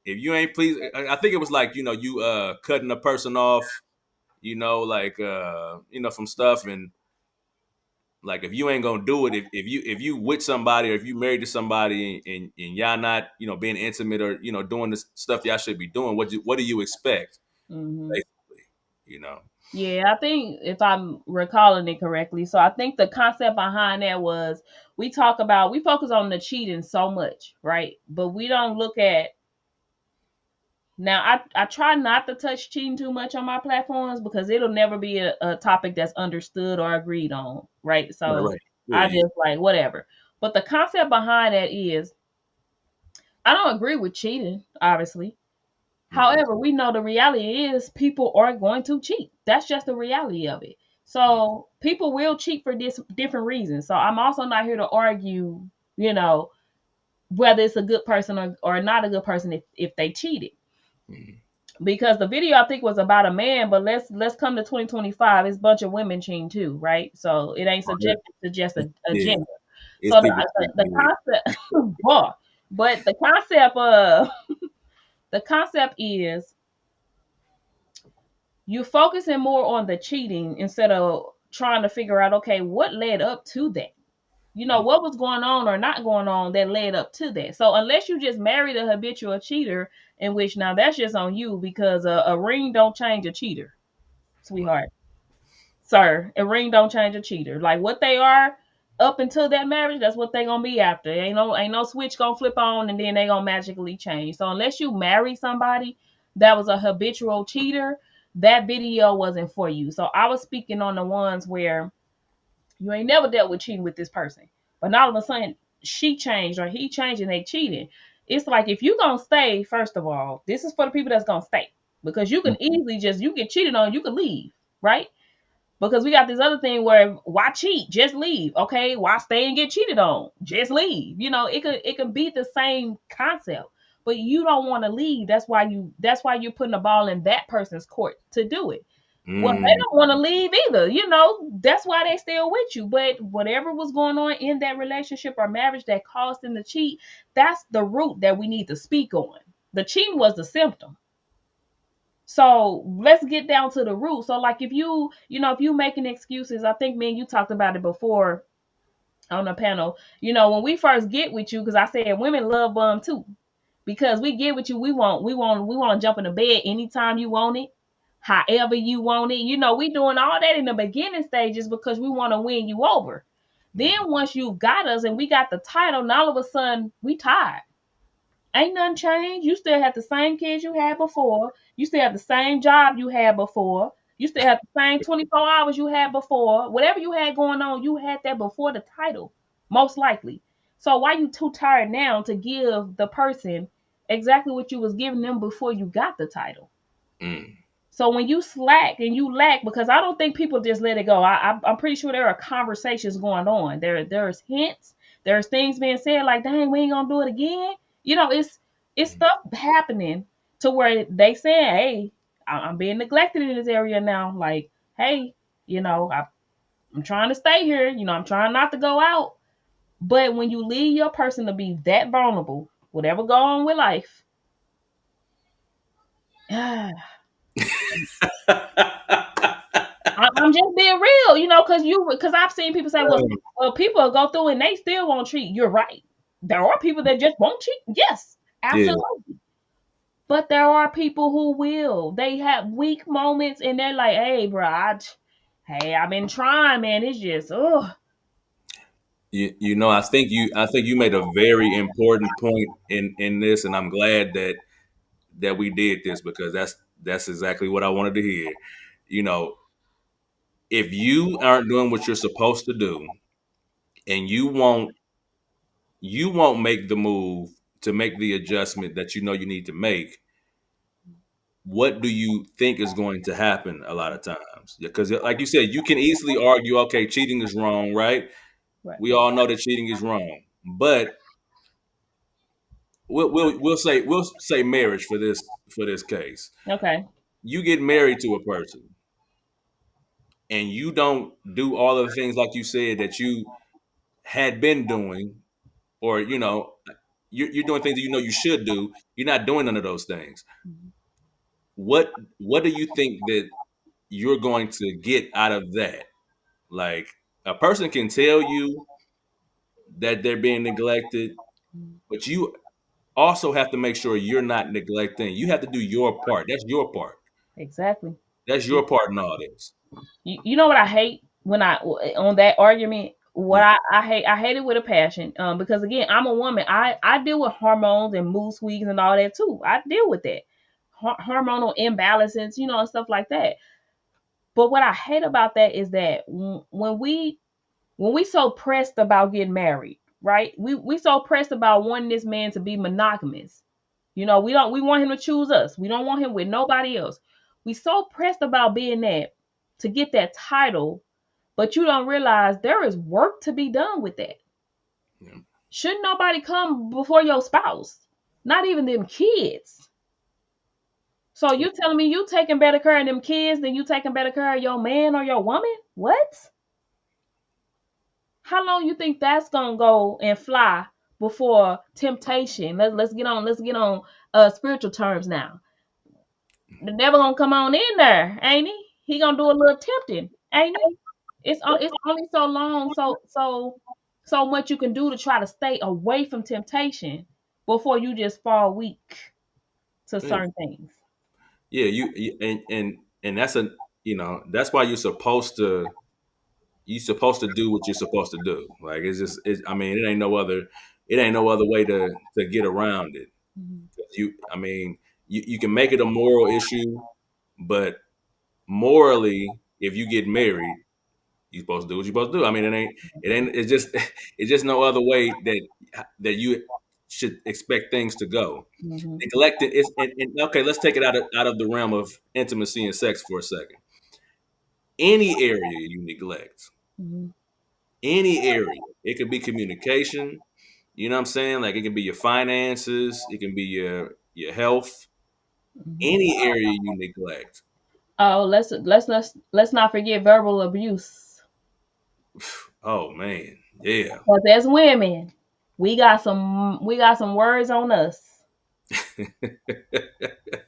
if you ain't pleased, I think it was like you cutting a person off, like from stuff, and like if you ain't gonna do it, if you with somebody or if you married to somebody and y'all not being intimate or doing the stuff y'all should be doing, what do you expect Hmm. basically? You know. Yeah, I think if I'm recalling it correctly, so I think the concept behind that was we focus on the cheating so much, right? But we don't look at now. I try not to touch cheating too much on my platforms because it'll never be a topic that's understood or agreed on, right? Right, So right. Yeah, I yeah. just like whatever. But the concept behind that is I don't agree with cheating, obviously. Mm-hmm. However, we know the reality is people are going to cheat. That's just the reality of it. So people will cheat for different reasons. So I'm also not here to argue, you know, whether it's a good person or not a good person if they cheated. Mm-hmm. Because the video I think was about a man, but let's come to 2025. It's a bunch of women cheating too, right? So it ain't subjected to just a Yeah, gender. it's So people the cheating. concept, boy, but the concept of the concept is you focusing more on the cheating instead of trying to figure out okay what led up to that, what was going on or not going on that led up to that. So unless you just married a habitual cheater, in which now that's just on you because a ring don't change a cheater, sweetheart, sir. A ring don't change a cheater. Like what they are up until that marriage, that's what they gonna be after. Ain't no switch gonna flip on and then they gonna magically change. So unless you marry somebody that was a habitual cheater, that video wasn't for you. So I was speaking on the ones where you ain't never dealt with cheating with this person, but all of a sudden she changed or he changed and they cheated. It's like if you gonna stay, first of all, this is for the people that's gonna stay because you can easily just you get cheated on, you can leave, right? Because we got this other thing where why cheat? Just leave. Okay, why stay and get cheated on? Just leave. It could be the same concept, but you don't want to leave. That's why you're putting the ball in that person's court to do it. Well, they Mm, don't want to leave either. That's why they still with you. But whatever was going on in that relationship or marriage that caused them to cheat, that's the root that we need to speak on. The cheating was the symptom. So let's get down to the root. So like if you making excuses, I think me and you talked about it before on the panel. When we first get with you, because I said women love bum too. Because we get with you, we want to jump in the bed anytime you want it, however you want it. We doing all that in the beginning stages because we want to win you over. Then mm, once you got us and we got the title, and all of a sudden we tired. Ain't nothing changed. You still have the same kids you had before. You still have the same job you had before. You still have the same 24 hours you had before. Whatever you had going on, you had that before the title, most likely. So why you too tired now to give the person exactly what you was giving them before you got the title? mm, So when you slack and you lack, because I don't think people just let it go. I'm pretty sure there are conversations going on. There's hints. There's things being said like, "Dang, we ain't gonna do it again." It's mm, stuff happening to where they saying, "Hey, I'm being neglected in this area now." Like, "Hey, I'm trying to stay here. I'm trying not to go out." But when you leave your person to be that vulnerable, whatever go on with life, I'm just being real, because I've seen people say, well, people will go through and they still won't cheat. You're right. There are people that just won't cheat. Yes, yeah. absolutely. But there are people who will. They have weak moments and they're like, hey, bro, hey, I've been trying, man. It's just, oh, I think you made a very important point in this, and I'm glad that we did this because that's exactly what I wanted to hear. You know, if you aren't doing what you're supposed to do, and you won't make the move to make the adjustment that you need to make, what do you think is going to happen a lot of times? Because like you said, you can easily argue, okay, cheating is wrong, right? right. We all know that cheating is wrong, but we'll say marriage for this case. Okay. You get married to a person and you don't do all of the things like you said that you had been doing, or you're doing things that you know you should do. You're not doing none of those things. Mhm. What do you think that you're going to get out of that? Like a person can tell you that they're being neglected, Mhm. but you also have to make sure you're not neglecting. You have to do your part. That's your part. Exactly. That's your part in all this. You know what I hate when I on that argument. What Yeah. I hate it with a passion. Because again, I'm a woman. I deal with hormones and mood swings and all that too. I deal with that hormonal imbalances, and stuff like that. But what I hate about that is that when we so pressed about getting married, right? We so pressed about wanting this man to be monogamous. We want him to choose us. We don't want him with nobody else. We so pressed about being that to get that title, but you don't realize there is work to be done with that. Yeah. Shouldn't nobody come before your spouse? Not even them kids. So you telling me you taking better care of them kids than you taking better care of your man or your woman? What? How long you think that's gonna go and fly before temptation? Let's get on spiritual terms now. The devil gonna come on in there, ain't he? He gonna do a little tempting, ain't he? It's only so long, so much you can do to try to stay away from temptation before you just fall weak to Yeah. certain things. Yeah, and that's that's why you're supposed to do what you're supposed to do. Like I mean, it ain't no other way to get around it. Mhm. I mean, you can make it a moral issue, but morally, if you get married, you're supposed to do what you're supposed to do. I mean, it's just no other way that you should expect things to go. Mhm. Neglecting is and okay, let's take it out of the realm of intimacy and sex for a second. Any area you neglect, Mhm. any area, it could be communication. You know what I'm saying? Like it can be your finances, it can be your health. Mhm. Any area you neglect. Oh, let's not forget verbal abuse. Oh man, yeah. Because as women, we got some words on us.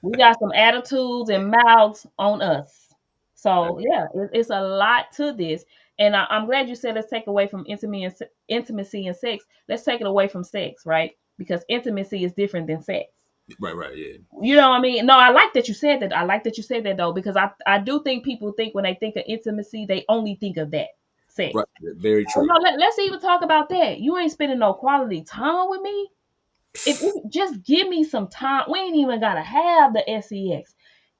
We got some attitudes and mouths on us. So yeah, it's a lot to this, and I'm glad you said let's take away from intimacy and sex. Let's take it away from sex, right? Because intimacy is different than sex. Right, right, yeah. You know what I mean? No, I like that you said that. I like that you said that though, because I do think people think when they think of intimacy, they only think of that sex. Right. Very Well, true. no, let's even talk about that. You ain't spending no quality time with me. If just give me some time. We ain't even gotta have the sex.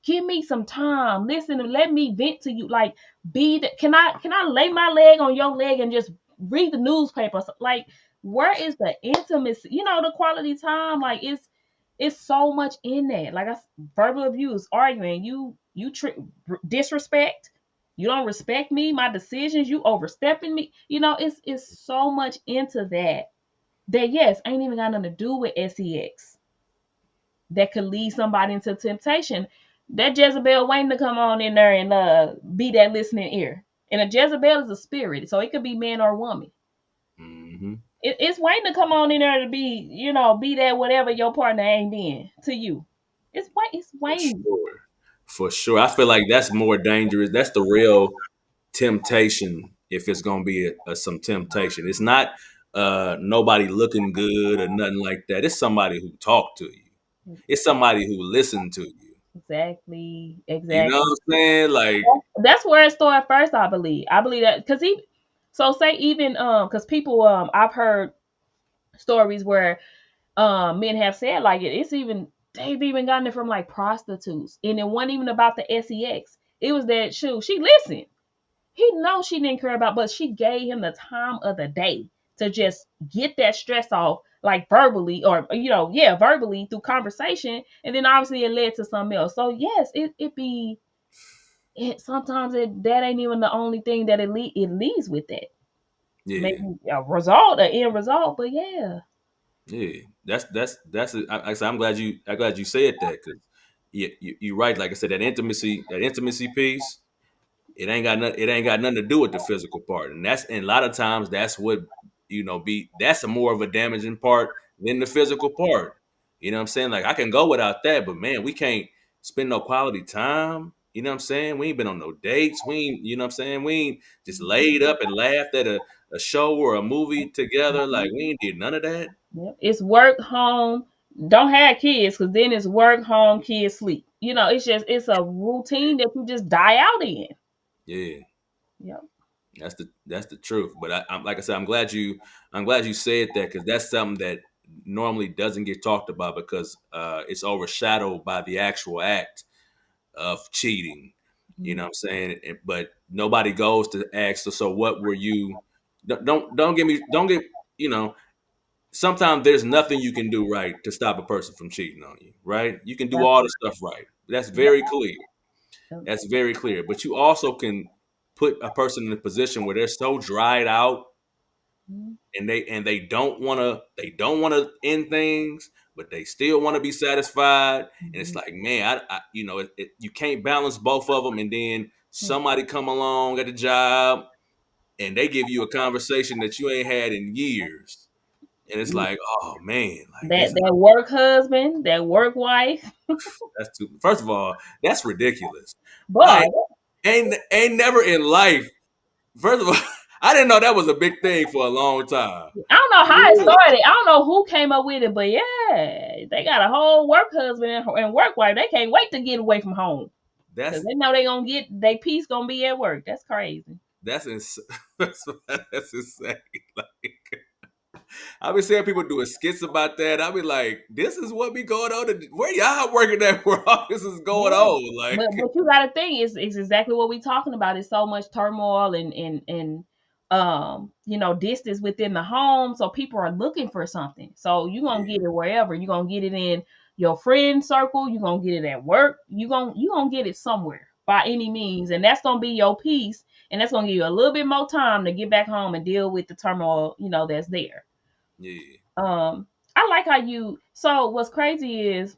Give me some time. Listen and let me vent to you. Like, can I lay my leg on your leg and just read the newspaper? Like, where is the intimacy? The quality time. Like, it's so much in that. Like, verbal abuse, arguing, disrespect. You don't respect me, my decisions. You overstepping me. It's so much into that yes, ain't even got nothing to do with sex that could lead somebody into temptation. That Jezebel waiting to come on in there and be that listening ear. And a Jezebel is a spirit, so it could be man or woman. Hmm. It's waiting to come on in there to be that whatever your partner ain't been to you. It's For waiting. sure. For sure. I feel like that's more dangerous. That's the real temptation if it's gonna be some temptation. It's not nobody looking good or nothing like that. It's somebody who talked to you. It's somebody who listened to you. Exactly, You know what exactly. I'm saying? Like, That's where it started first. I believe that because say even because people I've heard stories where men have said like it's even they've even gotten it from like prostitutes, and it wasn't even about the sex. It was that she listened. He knows she didn't care about, but she gave him the time of the day to just get that stress off, like verbally or yeah, verbally through conversation, and then obviously it led to something else. So yes, it be it sometimes that ain't even the only thing that it leads with that. yeah, Maybe a result, an end result, but yeah. yeah. That's. I said, I'm glad you said that because you're right. Like I said, that intimacy piece. It ain't got nothing to do with the physical part, and a lot of times that's what that's a more of a damaging part than the physical part. You know what I'm saying? Like I can go without that, but man, we can't spend no quality time. You know what I'm saying? We ain't been on no dates. We ain't, you know what I'm saying? We ain't just laid up and laughed at a show or a movie together. Like we ain't did none of that. Yep. It's work, home. Don't have kids because then it's work, home, kids, sleep. It's a routine that you just die out in. Yeah. Yep. That's the truth. But I'm like I said, I'm glad you said that because that's something that normally doesn't get talked about because it's overshadowed by the actual act of cheating. You know what I'm saying? But nobody goes to ask. So what were you? Don't get me. Don't get you know. Sometimes there's nothing you can do right to stop a person from cheating on you. Right? You can do That's all the stuff right. That's yep. very clear. That's very clear. But you also can put a person in a position where they're so dried out Mhm. and they don't want to end things, but they still want to be satisfied. And it's Mhm. like, man, you can't balance both of them. And then somebody come along at the job and they give you a conversation that you ain't had in years, and it's like, oh man, like That this is that work husband, that work wife, that's too. First of all, that's ridiculous. boy. I ain't never in life. First of all, I didn't know that was a big thing for a long time. I don't know how it Yeah. started. I don't know who came up with it, but yeah, they got a whole work husband and work wife. They can't wait to get away from home because That's they know they gonna get their peace gonna be at work. That's crazy. that's ins- that's insane. Like I be seeing people doing skits about that. I be like, this is what be going on. Where y'all working at? Where all this is going Yeah. on? Like, But you gotta think it's exactly what we talking about. It's so much turmoil and distance within the home. So people are looking for something. So you're gonna yeah, get it wherever. You're gonna get it in your friend circle, you're gonna get it at work, you gonna get it somewhere by any means. And that's gonna be your piece, and that's gonna give you a little bit more time to get back home and deal with the turmoil, that's there. yeah, I like how you so what's crazy is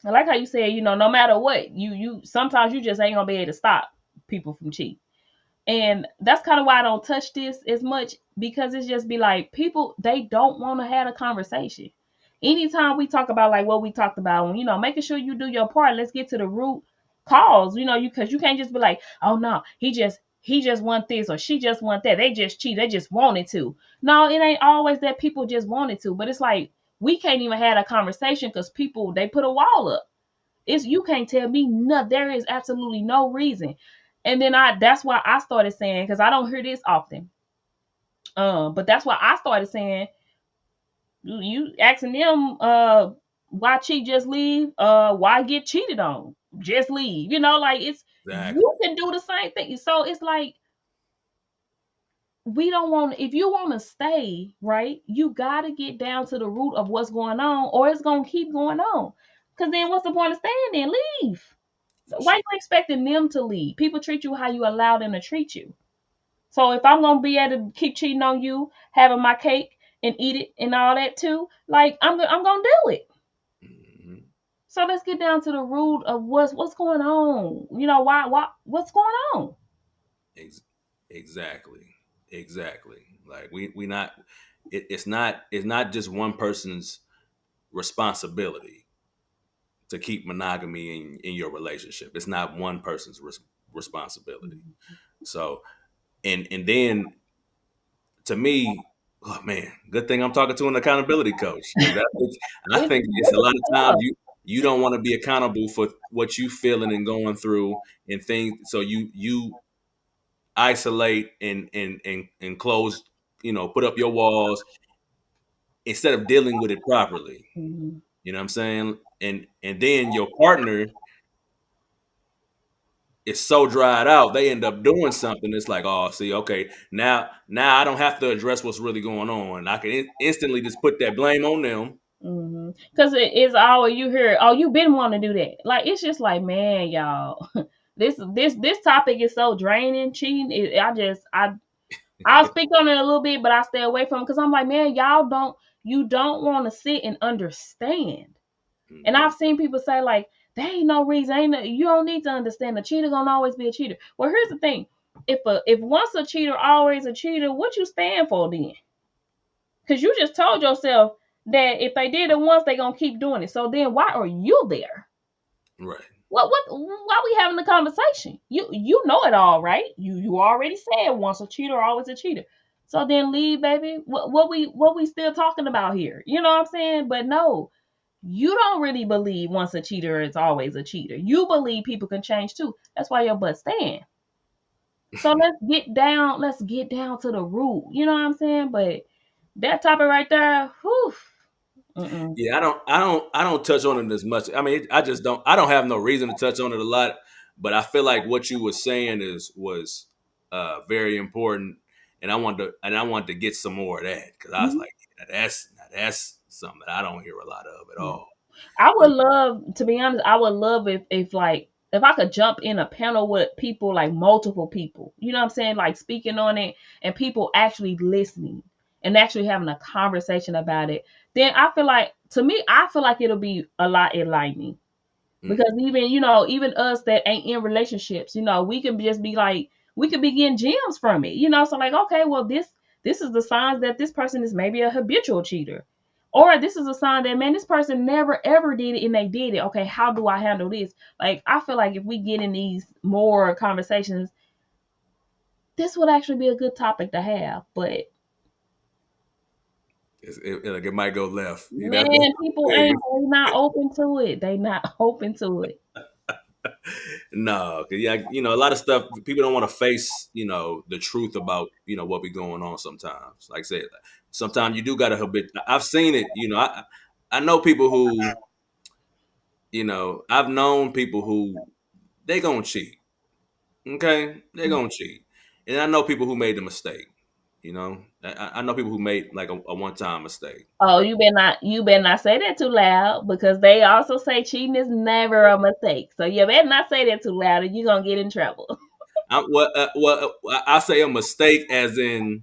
I like how you said, no matter what, you sometimes you just ain't gonna be able to stop people from cheating. And that's kind of why I don't touch this as much because it's just be like people they don't want to have a conversation. Anytime we talk about like what we talked about, when making sure you do your part, let's get to the root cause. You because you can't just be like, oh no, he just want this or she just want that. They just cheat. They just wanted to. No, it ain't always that people just wanted to, but it's like we can't even have a conversation because people they put a wall up. It's you can't tell me nothing. There is absolutely no reason. And then that's why I started saying because I don't hear this often. But that's why I started saying you asking them why cheat just leave why get cheated on just leave like it's exactly. you can do the same thing so it's like we don't want if you want to stay right you got to get down to the root of what's going on or it's going to keep going on because then what's the point of staying there leave For why sure. you expecting them to leave people treat you how you allow them to treat you so if I'm gonna be able to keep cheating on you having my cake and eat it and all that too like I'm gonna do it. Hmm. So let's get down to the root of what's going on. Why what's going on? Ex- exactly. Exactly. Like we not. It's not just one person's responsibility to keep monogamy in your relationship. It's not one person's responsibility. So and then to me, oh man, good thing I'm talking to an accountability coach because I It, think it's a lot of times you don't want to be accountable for what you feeling and going through and things. So you isolate and close, put up your walls instead of dealing with it properly. Mhm. You know what I'm saying? And then your partner is so dried out, they end up doing something. It's like, oh, see, okay, now I don't have to address what's really going on. I can instantly just put that blame on them. Because it's all you hear. Oh, you been wanting to do that. Like it's just like, man, y'all. This topic is so draining. Cheating. I'll speak on it a little bit, but I stay away from it because I'm like, man, you don't want to sit and understand. And Hmm. I've seen people say like, there ain't no reason, you don't need to understand. A cheater gonna always be a cheater. Well, here's the thing: if once a cheater, always a cheater, what you stand for then? Because you just told yourself. that if they did it once, they gonna keep doing it. So then why are you there? Right. Why we having the conversation? You know it all, right? You already said once a cheater, always a cheater. So then leave, baby. What we still talking about here? You know what I'm saying? But no, you don't really believe once a cheater is always a cheater. You believe people can change too. That's why your butt stand. So let's get down to the root. You know what I'm saying? But that topic right there, whew. Mm-mm. Yeah, I don't touch on it as much. I mean, I just don't. I don't have no reason to touch on it a lot. But I feel like what you were saying was very important, and I wanted to get some more of that because I was Mhm. like, that's something that I don't hear a lot of at Yeah. all. I You would love, to be honest, I would love if like if I could jump in a panel with people like multiple people. You know what I'm saying? Like speaking on it and people actually listening and actually having a conversation about it. Then I feel like to me, I feel like it'll be a lot enlightening. know? Because even, even us that ain't in relationships, we can just be like, we could be getting gems from it, so like, okay, well, this is the signs that this person is maybe a habitual cheater, or this is a sign that, man, this person never ever did it and they did it. Okay, how do I handle this? Like, I feel like if we get in these more conversations, this would actually be a good topic to have. But Like it might go left. That's man, people the ain't, thing. they not open to it. They not open to it. No, 'cause yeah, a lot of stuff people don't want to face, the truth about, what be going on sometimes. Like I said, sometimes you do got to habit. I've seen it, I know people who, I've known people who they gonna cheat. Okay, they gonna cheat, and I know people who made the mistake. I know people who made like a one time mistake. Oh, you better not say that too loud, because they also say cheating is never a mistake. So you better not say that too loud, or you're gonna get in trouble. I say a mistake as in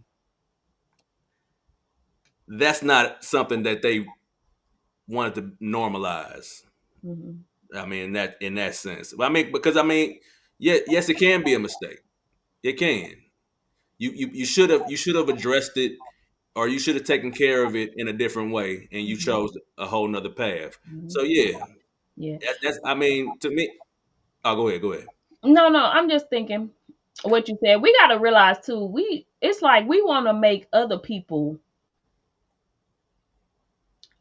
that's not something that they wanted to normalize. Mhm. I mean, in that sense. I mean, because yeah, yes, it can be a mistake. It can. You should have addressed it, or you should have taken care of it in a different way, and you Mhm. chose a whole nother path. Mhm. So yeah, Yeah. that's. I mean, to me. Oh, go ahead. Go ahead. No, no, I'm just thinking what you said. We gotta realize too. It's like we want to make other people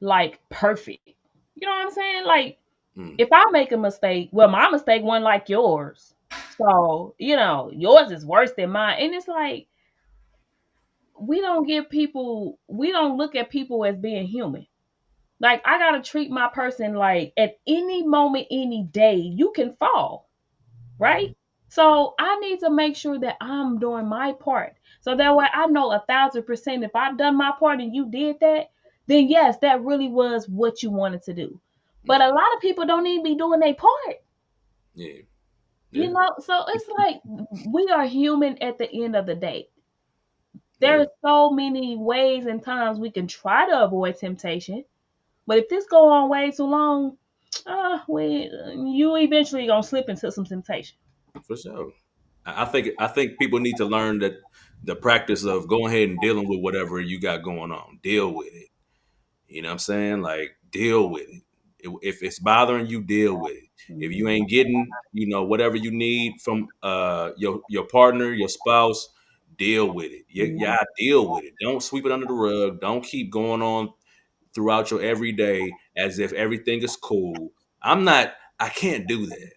like perfect. You know what I'm saying? Like, Mm, if I make a mistake, well, my mistake wasn't like yours. So, yours is worse than mine. And it's like, we don't look at people as being human. Like, I gotta treat my person like at any moment, any day, you can fall, right? So I need to make sure that I'm doing my part. So that way I know 1,000% if I've done my part and you did that, then yes, that really was what you wanted to do. But a mm, lot of people don't even be doing their part. yeah. Yeah. So it's like we are human at the end of the day. There Yeah. are so many ways and times we can try to avoid temptation, but if this go on way too long, you eventually gonna slip into some temptation. For sure. I think people need to learn that the practice of going ahead and dealing with whatever you got going on. Deal with it. You know what I'm saying? Like deal with it. If it's bothering you, deal with it. If you Mhm. ain't getting, whatever you need from your partner, your spouse, deal with it. Yeah, Mhm. yeah, deal with it. Don't sweep it under the rug. Don't keep going on throughout your everyday as if everything is cool. I can't do that.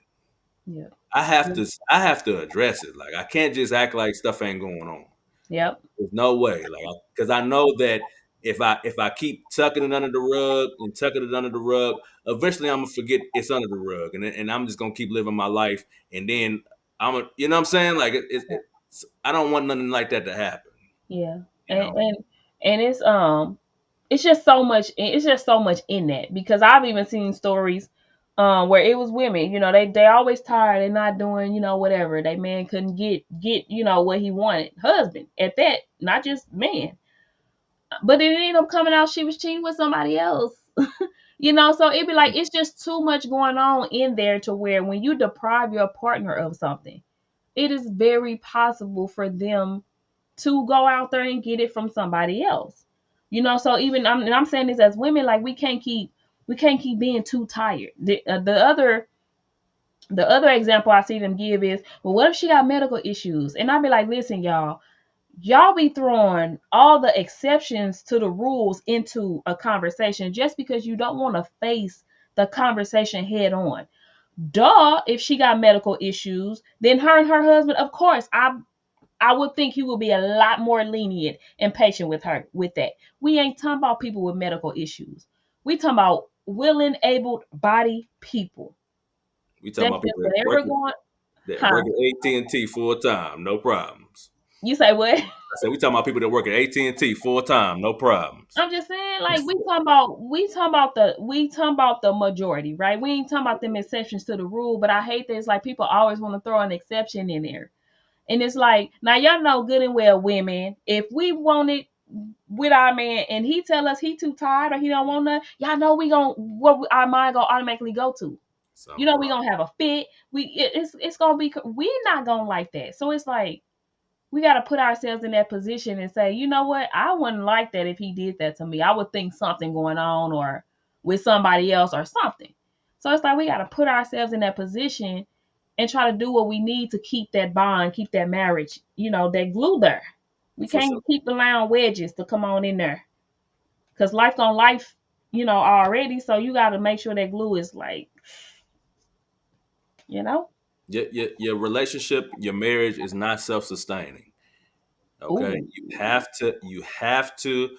Yeah. I have to I have to address it. Like I can't just act like stuff ain't going on. Yep. There's no way. Like because I know that if I keep tucking it under the rug and tucking it under the rug, eventually I'm gonna forget it's under the rug, and I'm just gonna keep living my life, and then you know what I'm saying? Like I don't want nothing like that to happen. Yeah. You know? And it's just so much in that, because I've even seen stories where it was women, they always tired, they're not doing, whatever. They man couldn't get, what he wanted. Husband at that, not just man. But it ended up coming out she was cheating with somebody else. So it'd be like it's just too much going on in there to where when you deprive your partner of something, it is very possible for them to go out there and get it from somebody else. So even I'm saying this as women, like we can't keep being too tired. The other example I see them give is, well, what if she got medical issues? And I'd be like, listen, y'all be throwing all the exceptions to the rules into a conversation just because you don't want to face the conversation head on. Duh, if she got medical issues, then her and her husband, of course, I would think he would be a lot more lenient and patient with her with that. We ain't talking about people with medical issues. We talking about willing, able, body people. We talking That's about just people whatever going. that Huh? work at AT&T full time, no problems. You say what? I said we talking about people that work at AT&T full time, no problems. I'm just saying, like we talking about the majority, right? We ain't talking about them exceptions to the rule, but I hate that it's like people always want to throw an exception in there. And it's like, now y'all know good and well, women, if we want it with our man and he tell us he too tired or he don't want nothing, y'all know our mind gonna automatically go to. Something We wrong. gonna have a fit. It's gonna be, we not gonna like that. So it's like we got to put ourselves in that position and say, you know what? I wouldn't like that if he did that to me. I would think something going on or with somebody else or something. So it's like we got to put ourselves in that position and try to do what we need to keep that bond, keep that marriage, that glue there. We For sure. can't keep allowing wedges to come on in there because life on life, already. So you got to make sure that glue is like, you know, Your relationship, your marriage is not self sustaining. Okay, ooh, you have to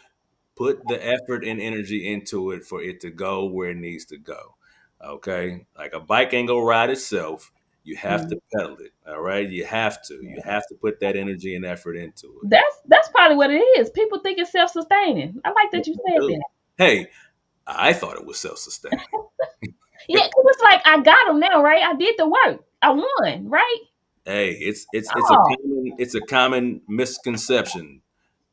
put the effort and energy into it for it to go where it needs to go. Okay, like a bike ain't gonna ride itself. You have mm. to pedal it. All right, you have to put that energy and effort into it. That's probably what it is. People think it's self sustaining. I like Yeah, that you they said do. that. Hey, I thought it was self sustaining. Yeah, because it's like I got them now, right? I did the work. I won, right? Hey, Oh, it's a common misconception.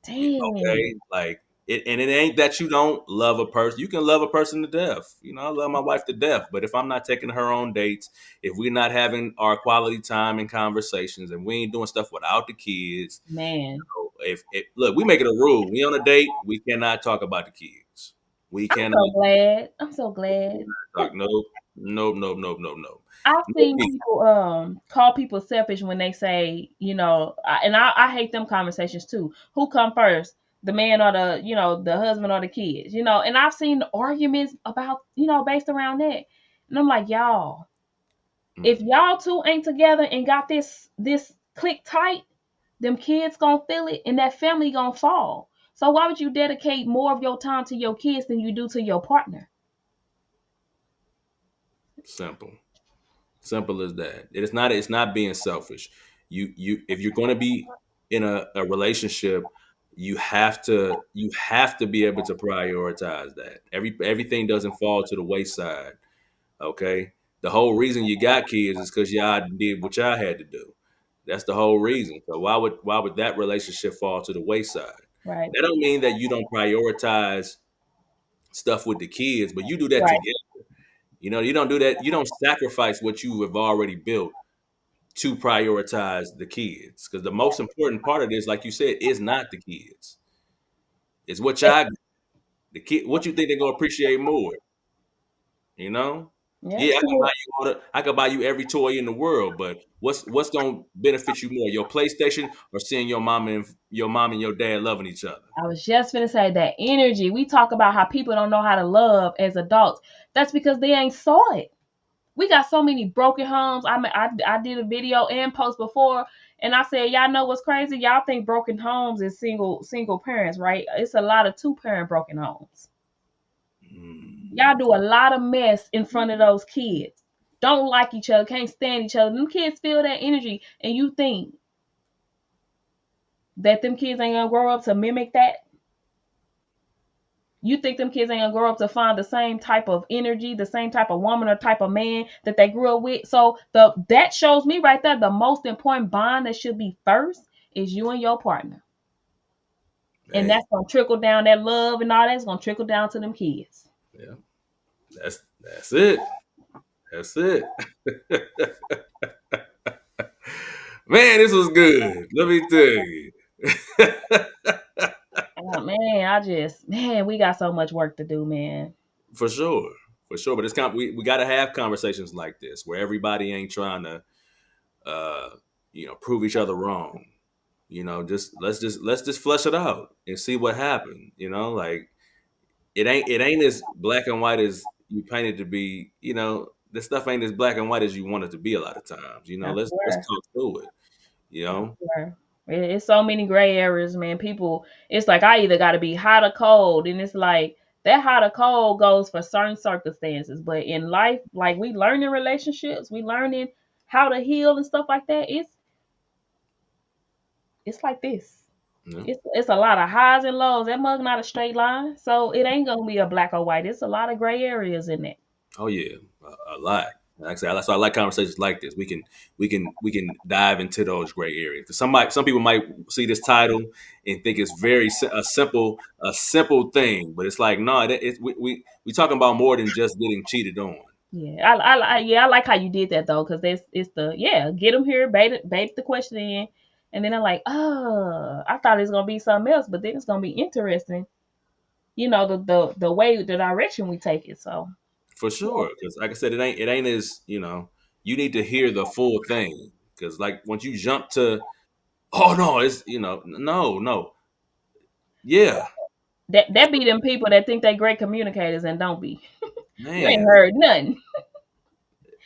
dang, Okay, like and it ain't that you don't love a person. You can love a person to death. I love my wife to death, but if I'm not taking her on dates, if we're not having our quality time and conversations, and we ain't doing stuff without the kids, man. if look, we make it a rule. We on a date, we cannot talk about the kids. We I'm cannot so glad. I'm so glad. talk. No, no, no, no, no, no. I've No seen kids. people call people selfish when they say, and I hate them conversations too. Who come first, the man or the husband or the kids? And I've seen arguments about based around that, and I'm like, y'all, if Mm, y'all two ain't together and got this click tight, them kids gonna feel it and that family gonna fall. So why would you dedicate more of your time to your kids than you do to your partner? simple. Simple as that. It's not being selfish. If you're going to be in a relationship, you have to be able to prioritize that. Everything doesn't fall to the wayside. Okay. The whole reason you got kids is because y'all did what y'all had to do. That's the whole reason. So why would that relationship fall to the wayside? Right. That don't mean that you don't prioritize stuff with the kids, but you do that Right. together. You don't do that. You don't sacrifice what you have already built to prioritize the kids, because the most important part of this, like you said, is not the kids. It's what y'all the kid. What you think they're gonna appreciate more? You know? Yeah. Yeah, I could buy you every toy in the world, but what's gonna benefit you more, your PlayStation or seeing your mom and your dad loving each other? I was just gonna say that energy. We talk about how people don't know how to love as adults. That's because they ain't saw it. We got so many broken homes. I did a video and post before, and I said, y'all know what's crazy? Y'all think broken homes is single parents, right? It's a lot of two parent broken homes. Mm, Y'all do a lot of mess in front of those kids. Don't like each other, can't stand each other. Them kids feel that energy, and you think that them kids ain't gonna grow up to mimic that? You think them kids ain't gonna grow up to find the same type of energy, the same type of woman or type of man that they grew up with? So that shows me right there the most important bond that should be first is you and your partner. And hey, that's gonna trickle down, that love and all that's gonna trickle down to them kids. yeah, that's it. That's it. Man, this was good. Let me tell you. Oh man, man, man, we got so much work to do, man. For sure, for sure. But it's we got to have conversations like this where everybody ain't trying to uh, prove each other wrong. Just let's just flesh it out and see what happened. Like it ain't as black and white as you paint it to be. This stuff ain't as black and white as you want it to be a lot of times. I Let's swear. talk through it. You I know, swear. It's so many gray areas, man. People, it's like I either got to be hot or cold, and it's like that hot or cold goes for certain circumstances. But in life, like we learning relationships, we learning how to heal and stuff like that. It's like this. yeah. It's a lot of highs and lows. That mug not a straight line, so it ain't gonna be a black or white. It's a lot of gray areas in it. Oh yeah, a lot. Like I said, that's why I like conversations like this. We can dive into those gray areas. 'Cause some people might see this title and think it's a simple thing, but it's like no, we talking about more than just getting cheated on. Yeah, I like how you did that though, because it's the get them here, bait the question in, and then I'm like, oh, I thought it was gonna be something else, but then it's gonna be interesting. The way the direction we take it. So For yeah, sure, because like I said, it ain't as you need to hear the full thing. Because like once you jump to oh no, it's no no yeah that be them people that think they great communicators and don't be. You ain't man heard nothing,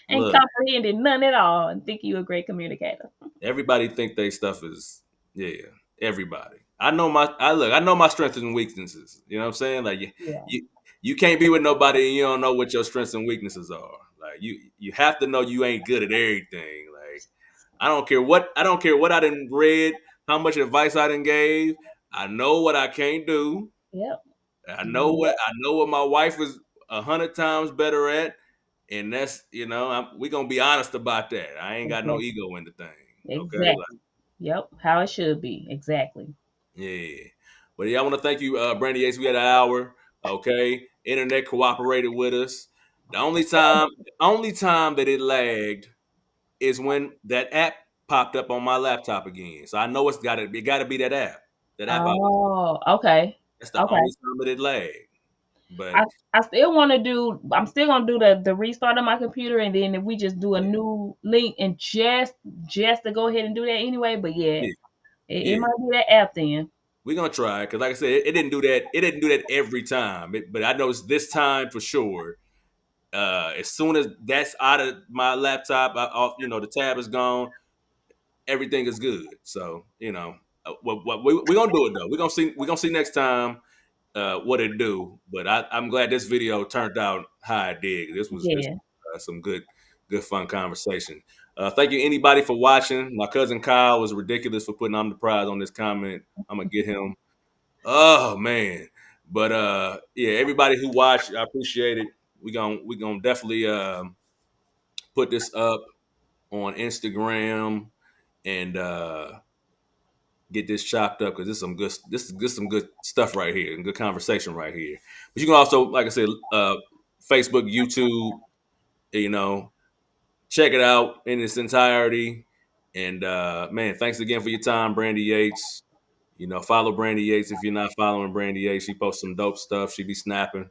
ain't look. comprehended none at all, and think you a great communicator. Everybody think they stuff is yeah. Everybody. I know my strengths and weaknesses. You know what I'm saying? Like Yeah, you you can't be with nobody and you don't know what your strengths and weaknesses are. Like you have to know you ain't good at everything. Like I don't care what I done read, how much advice I done gave. I know what I can't do. yep, I know yep, what I know what my wife is 100 times better at, and that's we gonna be honest about that. I ain't got no exactly, ego in the thing. Okay, like, exactly. Yep, how it should be exactly. yeah. But yeah, I want to thank you, Brandy Yates. We had an hour. Okay, internet cooperated with us. The only time that it lagged is when that app popped up on my laptop again. So I know it got to be that app. That app I was. Oh, okay, That's the okay. only time that it lagged. But I still want to do. I'm still gonna do the restart of my computer, and then if we just do a yeah, new link and just to go ahead and do that anyway. But yeah, yeah, it yeah. might be that app then. We're gonna try because, like I said, it didn't do that. It didn't do that every time. But I know it's this time for sure. As soon as that's out of my laptop, the tab is gone. Everything is good. So what we gonna do it though. We gonna see next time what it do. But I'm glad this video turned out how it did. This Yeah. some good fun conversation. Thank you anybody for watching. My cousin Kyle was ridiculous for putting on the prize on this comment. I'm gonna get him. Oh man. But yeah, everybody who watched, I appreciate it. We gonna definitely put this up on Instagram and get this chopped up because this is some good stuff right here and good conversation right here. But you can also, like I said, Facebook, YouTube, you know, check it out in its entirety. And man, thanks again for your time, Brandy Yates. Follow Brandy Yates if you're not following Brandy Yates. She posts some dope stuff. She be snapping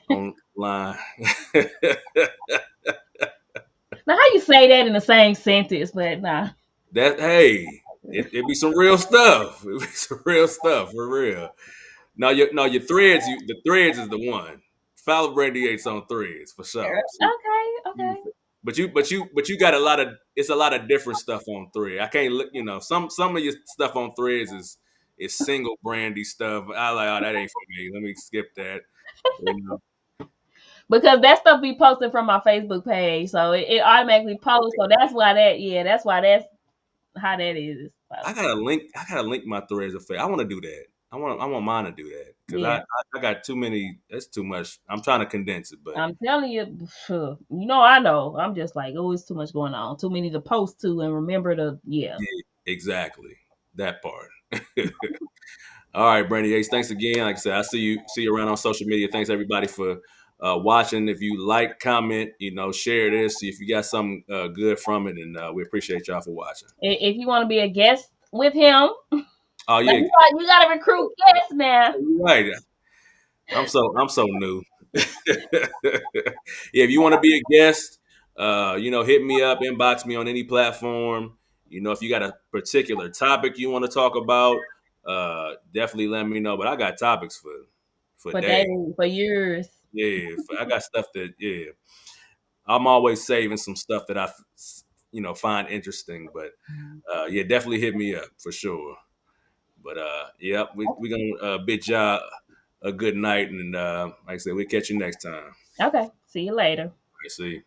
online. Now how you say that in the same sentence? But nah. That hey, it be some real stuff. It be some real stuff for real. No, your threads. The threads is the one. Follow Brandy Yates on threads for sure. Okay, okay. But you got a lot of it's a lot of different stuff on thread. I can't look. Some of your stuff on threads is single Brandy stuff. I like oh that ain't for me. Let me skip that. You know. Because that stuff be posted from my Facebook page, so it automatically posts. So that's why that's how that is. So I gotta link my threads of I want to do that. I want mine to do that because I, yeah. I I got too many. That's too much. I'm trying to condense it, but I'm telling you, phew, I know. I'm just like, oh, it's too much going on. Too many to post to and remember to, yeah. yeah, exactly that part. All right, Brandy Ace. Thanks again. Like I said, I see you around on social media. Thanks everybody for watching. If you like, comment, share this. See if you got something good from it, and we appreciate y'all for watching. If you want to be a guest with him, Oh Like yeah, you gotta recruit guests now. you're right. I'm so new. Yeah, if you want to be a guest, hit me up, inbox me on any platform. If you got a particular topic you want to talk about, definitely let me know. But I got topics for For days. days, for years. Yeah, I got stuff that I'm always saving some stuff that find interesting. But yeah, definitely hit me up for sure. But yep, we gonna bid y'all a good night, and like I said, we'll catch you next time. Okay. See you later. I see.